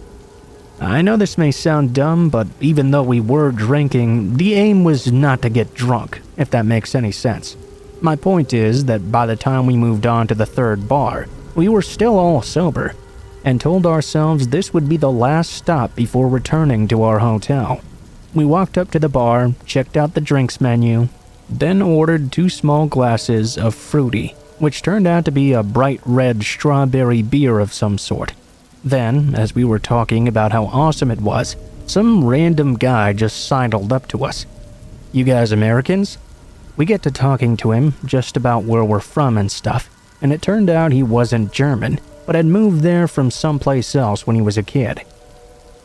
Speaker 1: I know this may sound dumb, but even though we were drinking, the aim was not to get drunk, if that makes any sense. My point is that by the time we moved on to the third bar, we were still all sober, and told ourselves this would be the last stop before returning to our hotel. We walked up to the bar, checked out the drinks menu, then ordered 2 small glasses of fruity, which turned out to be a bright red strawberry beer of some sort. Then, as we were talking about how awesome it was, some random guy just sidled up to us. "You guys Americans?" We get to talking to him just about where we're from and stuff, and it turned out he wasn't German, but had moved there from someplace else when he was a kid.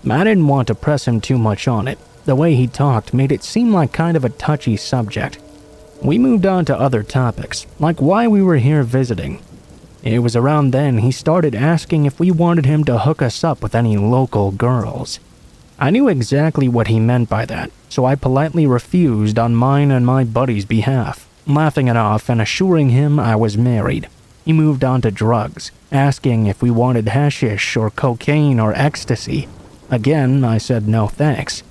Speaker 1: I didn't want to press him too much on it. The way he talked made it seem like kind of a touchy subject. We moved on to other topics, like why we were here visiting. It was around then he started asking if we wanted him to hook us up with any local girls. I knew exactly what he meant by that, so I politely refused on mine and my buddy's behalf, laughing it off and assuring him I was married. He moved on to drugs, asking if we wanted hashish or cocaine or ecstasy. Again, I said no thanks.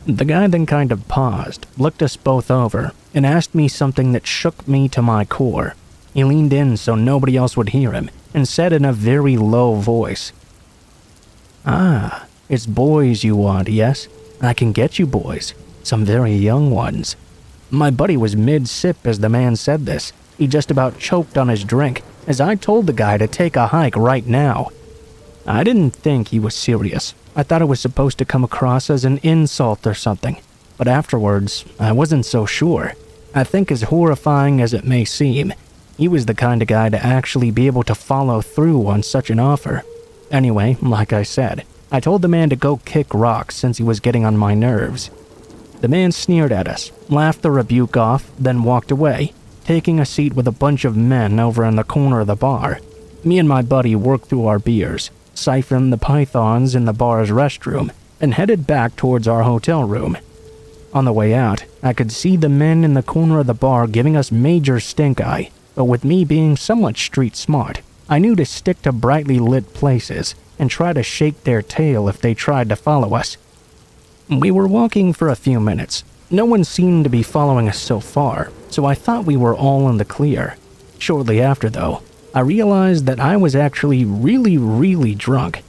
Speaker 1: The guy then kind of paused, looked us both over, and asked me something that shook me to my core. He leaned in so nobody else would hear him, and said in a very low voice, "Ah, it's boys you want, yes? I can get you boys, some very young ones." My buddy was mid-sip as the man said this. He just about choked on his drink, as I told the guy to take a hike right now. I didn't think he was serious. I thought it was supposed to come across as an insult or something, but afterwards, I wasn't so sure. I think as horrifying as it may seem, he was the kind of guy to actually be able to follow through on such an offer. Anyway, like I said, I told the man to go kick rocks since he was getting on my nerves. The man sneered at us, laughed the rebuke off, then walked away, taking a seat with a bunch of men over in the corner of the bar. Me and my buddy worked through our beers, siphoned the pythons in the bar's restroom, and headed back towards our hotel room. On the way out, I could see the men in the corner of the bar giving us major stink eye, but with me being somewhat street smart, I knew to stick to brightly lit places and try to shake their tail if they tried to follow us. We were walking for a few minutes. No one seemed to be following us so far, so I thought we were all in the clear. Shortly after, though, I realized that I was actually really drunk.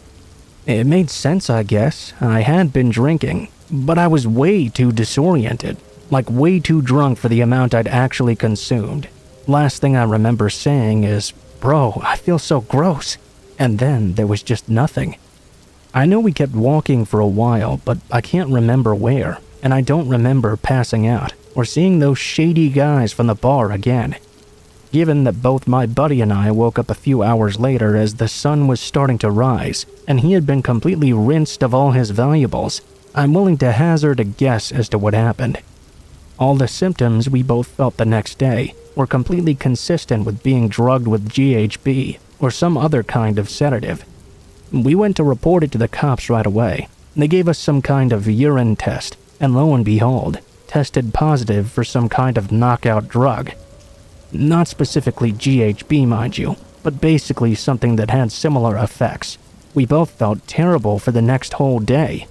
Speaker 1: It made sense, I guess. I had been drinking, but I was way too disoriented, like way too drunk for the amount I'd actually consumed. Last thing I remember saying is, "Bro, I feel so gross." And then there was just nothing. I know we kept walking for a while, but I can't remember where, and I don't remember passing out or seeing those shady guys from the bar again. Given that both my buddy and I woke up a few hours later as the sun was starting to rise, and he had been completely rinsed of all his valuables, I'm willing to hazard a guess as to what happened. All the symptoms we both felt the next day were completely consistent with being drugged with GHB or some other kind of sedative. We went to report it to the cops right away. They gave us some kind of urine test, and lo and behold, tested positive for some kind of knockout drug. Not specifically GHB, mind you, but basically something that had similar effects. We both felt terrible for the next whole day.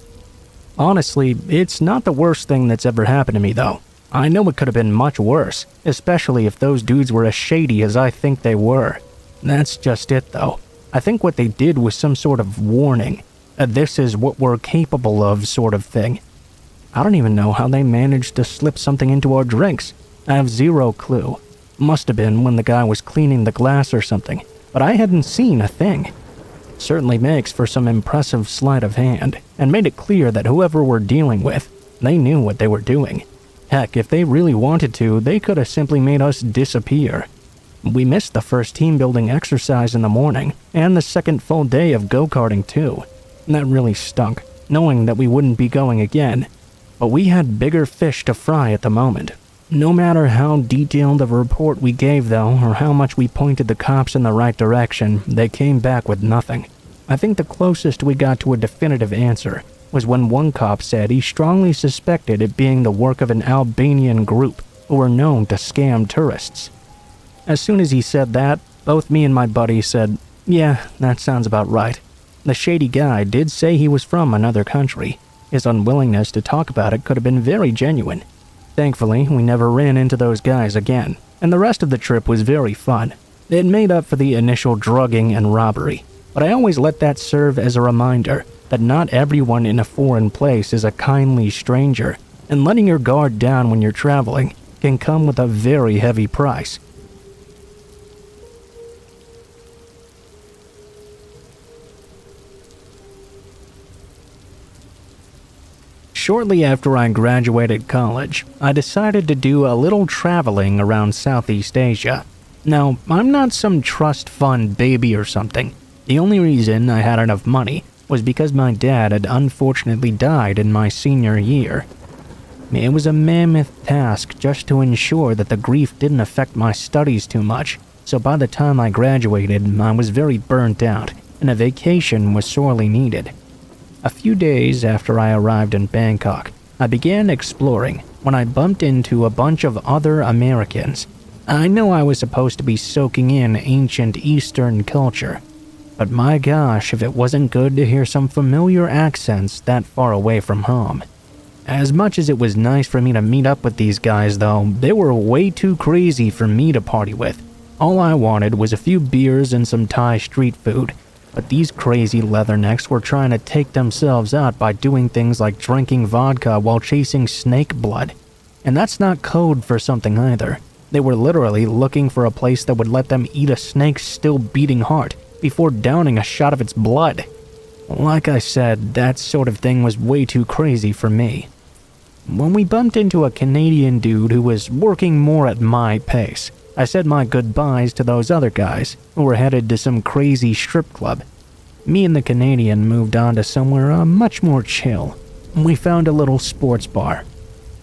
Speaker 1: Honestly, it's not the worst thing that's ever happened to me, though. I know it could have been much worse, especially if those dudes were as shady as I think they were. That's just it, though. I think what they did was some sort of warning. This is what we're capable of sort of thing. I don't even know how they managed to slip something into our drinks. I have zero clue. Must have been when the guy was cleaning the glass or something, but I hadn't seen a thing. Certainly makes for some impressive sleight of hand, and made it clear that whoever we're dealing with, they knew what they were doing. Heck, if they really wanted to, they could have simply made us disappear. We missed the first team-building exercise in the morning, and the second full day of go-karting too. That really stunk, knowing that we wouldn't be going again. But we had bigger fish to fry at the moment. No matter how detailed of a report we gave, though, or how much we pointed the cops in the right direction, they came back with nothing. I think the closest we got to a definitive answer was when one cop said he strongly suspected it being the work of an Albanian group who were known to scam tourists. As soon as he said that, both me and my buddy said, "Yeah, that sounds about right." The shady guy did say he was from another country. His unwillingness to talk about it could have been very genuine. Thankfully, we never ran into those guys again, and the rest of the trip was very fun. It made up for the initial drugging and robbery, but I always let that serve as a reminder that not everyone in a foreign place is a kindly stranger, and letting your guard down when you're traveling can come with a very heavy price. Shortly after I graduated college, I decided to do a little traveling around Southeast Asia. Now, I'm not some trust fund baby or something. The only reason I had enough money was because my dad had unfortunately died in my senior year. It was a mammoth task just to ensure that the grief didn't affect my studies too much, so by the time I graduated, I was very burnt out, and a vacation was sorely needed. A few days after I arrived in Bangkok, I began exploring when I bumped into a bunch of other Americans. I know I was supposed to be soaking in ancient Eastern culture, but my gosh, if it wasn't good to hear some familiar accents that far away from home. As much as it was nice for me to meet up with these guys, though, they were way too crazy for me to party with. All I wanted was a few beers and some Thai street food. But these crazy leathernecks were trying to take themselves out by doing things like drinking vodka while chasing snake blood. And that's not code for something either. They were literally looking for a place that would let them eat a snake's still beating heart before downing a shot of its blood. Like I said, that sort of thing was way too crazy for me. When we bumped into a Canadian dude who was working more at my pace, I said my goodbyes to those other guys who were headed to some crazy strip club. Me and the Canadian moved on to somewhere much more chill. We found a little sports bar.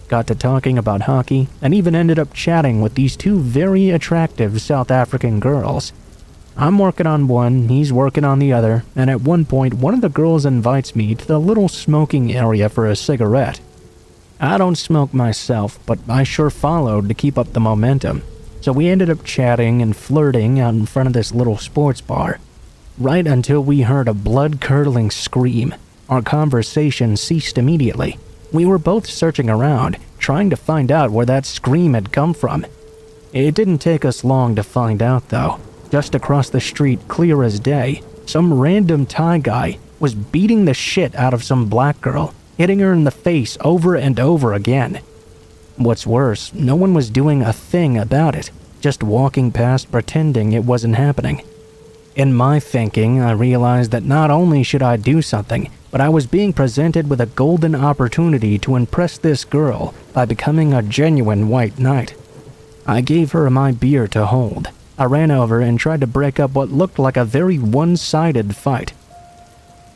Speaker 1: Got to talking about hockey and even ended up chatting with these two very attractive South African girls. I'm working on one, he's working on the other, and at one point one of the girls invites me to the little smoking area for a cigarette. I don't smoke myself, but I sure followed to keep up the momentum. So we ended up chatting and flirting out in front of this little sports bar. Right until we heard a blood-curdling scream. Our conversation ceased immediately. We were both searching around, trying to find out where that scream had come from. It didn't take us long to find out, though. Just across the street, clear as day, some random Thai guy was beating the shit out of some black girl, hitting her in the face over and over again. What's worse, no one was doing a thing about it, just walking past pretending it wasn't happening. In my thinking, I realized that not only should I do something, but I was being presented with a golden opportunity to impress this girl by becoming a genuine white knight. I gave her my beer to hold. I ran over and tried to break up what looked like a very one-sided fight.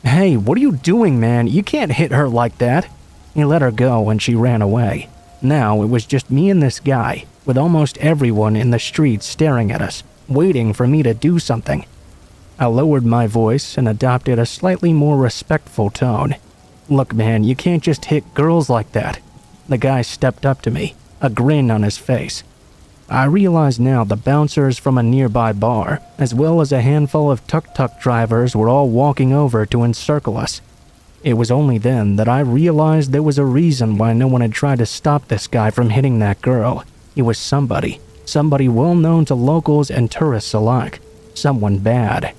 Speaker 1: "Hey, what are you doing, man? You can't hit her like that." He let her go and she ran away. Now it was just me and this guy, with almost everyone in the street staring at us, waiting for me to do something. I lowered my voice and adopted a slightly more respectful tone. "Look, man, you can't just hit girls like that." The guy stepped up to me, a grin on his face. I realized now the bouncers from a nearby bar, as well as a handful of tuk-tuk drivers, were all walking over to encircle us. It was only then that I realized there was a reason why no one had tried to stop this guy from hitting that girl. He was somebody well known to locals and tourists alike. Someone bad.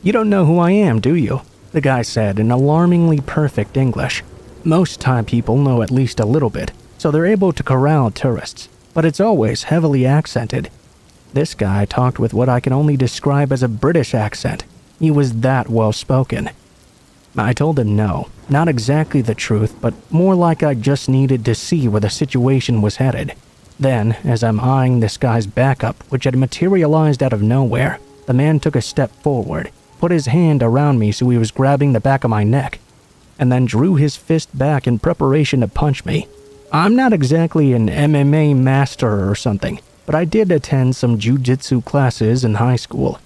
Speaker 1: "You don't know who I am, do you?" the guy said in alarmingly perfect English. Most Thai people know at least a little bit, so they're able to corral tourists, but it's always heavily accented. This guy talked with what I can only describe as a British accent. He was that well-spoken. I told him no, not exactly the truth, but more like I just needed to see where the situation was headed. Then, as I'm eyeing this guy's backup, which had materialized out of nowhere, the man took a step forward, put his hand around me so he was grabbing the back of my neck, and then drew his fist back in preparation to punch me. I'm not exactly an MMA master or something, but I did attend some jiu-jitsu classes in high school.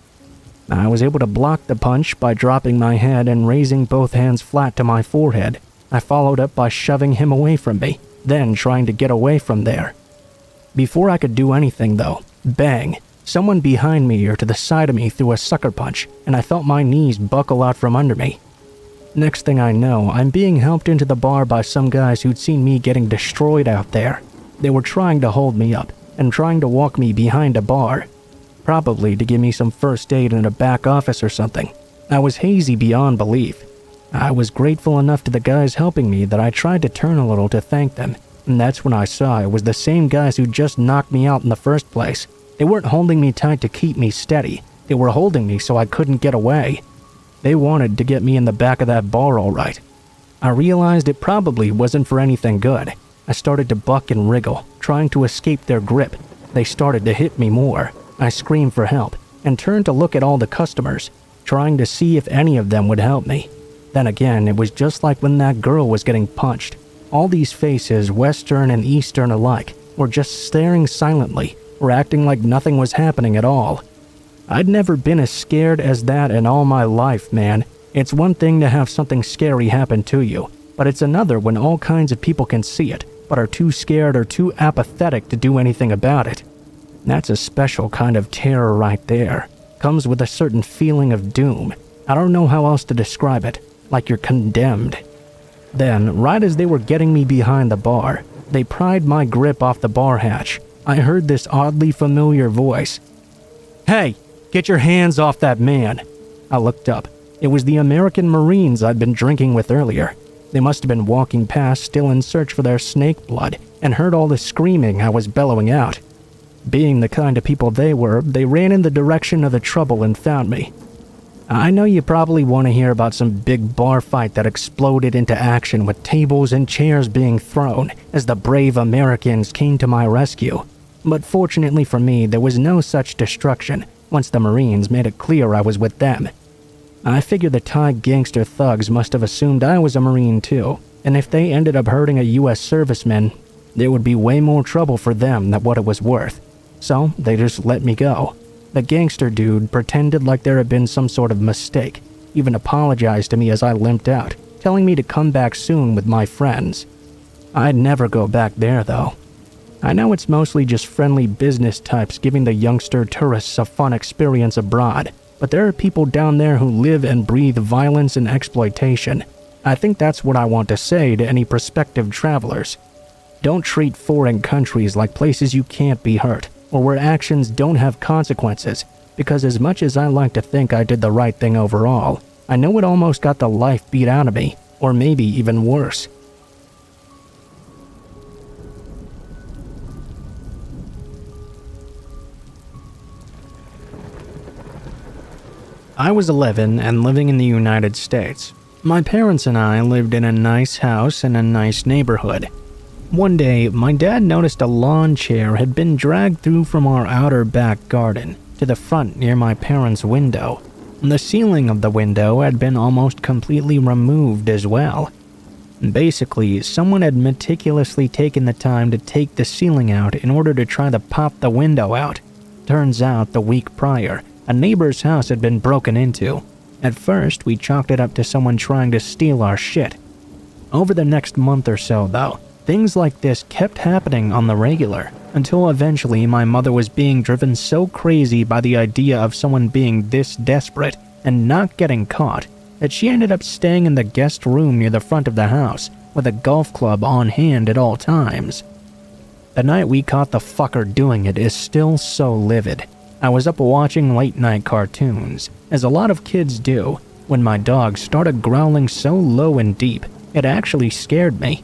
Speaker 1: I was able to block the punch by dropping my head and raising both hands flat to my forehead. I followed up by shoving him away from me, then trying to get away from there. Before I could do anything though, bang, someone behind me or to the side of me threw a sucker punch, and I felt my knees buckle out from under me. Next thing I know, I'm being helped into the bar by some guys who'd seen me getting destroyed out there. They were trying to hold me up and trying to walk me behind a bar. Probably to give me some first aid in a back office or something. I was hazy beyond belief. I was grateful enough to the guys helping me that I tried to turn a little to thank them, and that's when I saw it was the same guys who just knocked me out in the first place. They weren't holding me tight to keep me steady. They were holding me so I couldn't get away. They wanted to get me in the back of that bar all right. I realized it probably wasn't for anything good. I started to buck and wriggle, trying to escape their grip. They started to hit me more. I screamed for help and turned to look at all the customers, trying to see if any of them would help me. Then again, it was just like when that girl was getting punched. All these faces, Western and Eastern alike, were just staring silently or acting like nothing was happening at all. I'd never been as scared as that in all my life, man. It's one thing to have something scary happen to you, but it's another when all kinds of people can see it, but are too scared or too apathetic to do anything about it. That's a special kind of terror right there. Comes with a certain feeling of doom. I don't know how else to describe it, like you're condemned. Then, right as they were getting me behind the bar, they pried my grip off the bar hatch. I heard this oddly familiar voice. "Hey, get your hands off that man." I looked up. It was the American Marines I'd been drinking with earlier. They must have been walking past still in search for their snake blood and heard all the screaming I was bellowing out. Being the kind of people they were, they ran in the direction of the trouble and found me. I know you probably want to hear about some big bar fight that exploded into action with tables and chairs being thrown as the brave Americans came to my rescue. But fortunately for me, there was no such destruction once the Marines made it clear I was with them. I figure the Thai gangster thugs must have assumed I was a Marine too, and if they ended up hurting a US serviceman, there would be way more trouble for them than what it was worth. So they just let me go. The gangster dude pretended like there had been some sort of mistake, even apologized to me as I limped out, telling me to come back soon with my friends. I'd never go back there though. I know it's mostly just friendly business types giving the youngster tourists a fun experience abroad, but there are people down there who live and breathe violence and exploitation. I think that's what I want to say to any prospective travelers. Don't treat foreign countries like places you can't be hurt, or where actions don't have consequences, because as much as I like to think I did the right thing overall, I know it almost got the life beat out of me, or maybe even worse. I was 11 and living in the United States. My parents and I lived in a nice house in a nice neighborhood. One day, my dad noticed a lawn chair had been dragged through from our outer back garden to the front near my parents' window. The ceiling of the window had been almost completely removed as well. Basically, someone had meticulously taken the time to take the ceiling out in order to try to pop the window out. Turns out, the week prior, a neighbor's house had been broken into. At first, we chalked it up to someone trying to steal our shit. Over the next month or so, though, things like this kept happening on the regular, until eventually my mother was being driven so crazy by the idea of someone being this desperate and not getting caught that she ended up staying in the guest room near the front of the house with a golf club on hand at all times. The night we caught the fucker doing it is still so livid. I was up watching late-night cartoons, as a lot of kids do, when my dog started growling so low and deep, it actually scared me.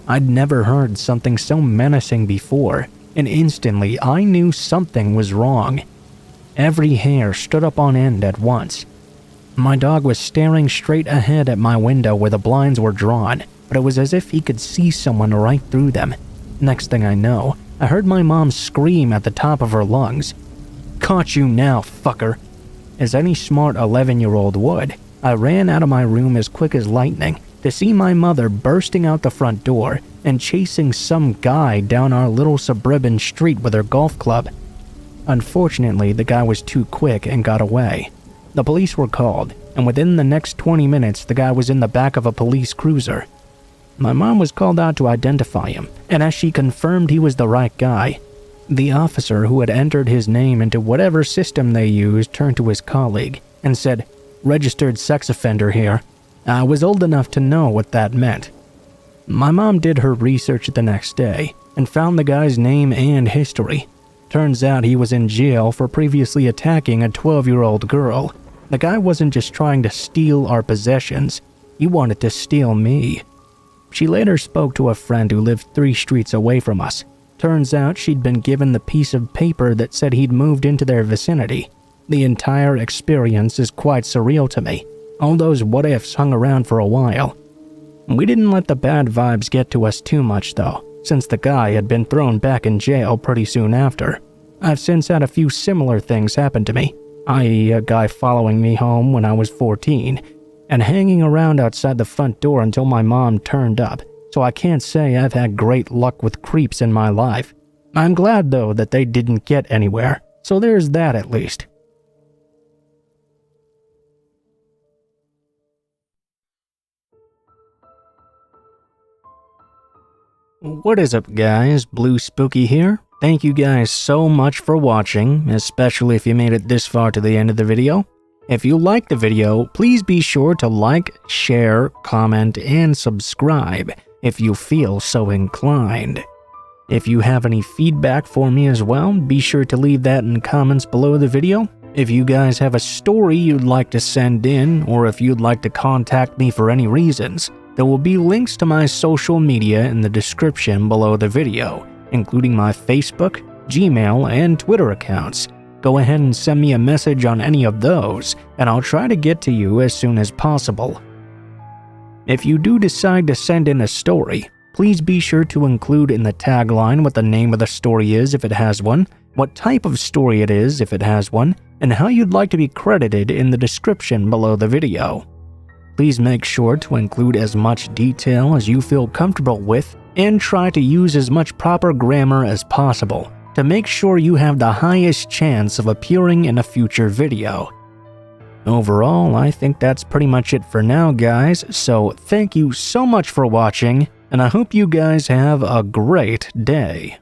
Speaker 1: I'd never heard something so menacing before, and instantly I knew something was wrong. Every hair stood up on end at once. My dog was staring straight ahead at my window where the blinds were drawn, but it was as if he could see someone right through them. Next thing I know, I heard my mom scream at the top of her lungs, "Caught you now, fucker." As any smart 11-year-old would, I ran out of my room as quick as lightning to see my mother bursting out the front door and chasing some guy down our little suburban street with her golf club. Unfortunately, the guy was too quick and got away. The police were called, and within the next 20 minutes, the guy was in the back of a police cruiser. My mom was called out to identify him, and as she confirmed he was the right guy, the officer who had entered his name into whatever system they used turned to his colleague and said, "Registered sex offender here." I was old enough to know what that meant. My mom did her research the next day and found the guy's name and history. Turns out he was in jail for previously attacking a 12-year-old girl. The guy wasn't just trying to steal our possessions, he wanted to steal me. She later spoke to a friend who lived 3 streets away from us. Turns out she'd been given the piece of paper that said he'd moved into their vicinity. The entire experience is quite surreal to me. All those what-ifs hung around for a while. We didn't let the bad vibes get to us too much though, since the guy had been thrown back in jail pretty soon after. I've since had a few similar things happen to me, i.e. a guy following me home when I was 14, and hanging around outside the front door until my mom turned up. So I can't say I've had great luck with creeps in my life. I'm glad though that they didn't get anywhere, so there's that at least. What is up guys, Blue Spooky here. Thank you guys so much for watching, especially if you made it this far to the end of the video. If you liked the video, please be sure to like, share, comment, and subscribe if you feel so inclined. If you have any feedback for me as well, be sure to leave that in comments below the video. If you guys have a story you'd like to send in, or if you'd like to contact me for any reasons, there will be links to my social media in the description below the video, including my Facebook, Gmail, and Twitter accounts. Go ahead and send me a message on any of those, and I'll try to get to you as soon as possible. If you do decide to send in a story, please be sure to include in the tagline what the name of the story is if it has one, what type of story it is if it has one, and how you'd like to be credited in the description below the video. Please make sure to include as much detail as you feel comfortable with and try to use as much proper grammar as possible to make sure you have the highest chance of appearing in a future video. Overall, I think that's pretty much it for now, guys, so thank you so much for watching, and I hope you guys have a great day.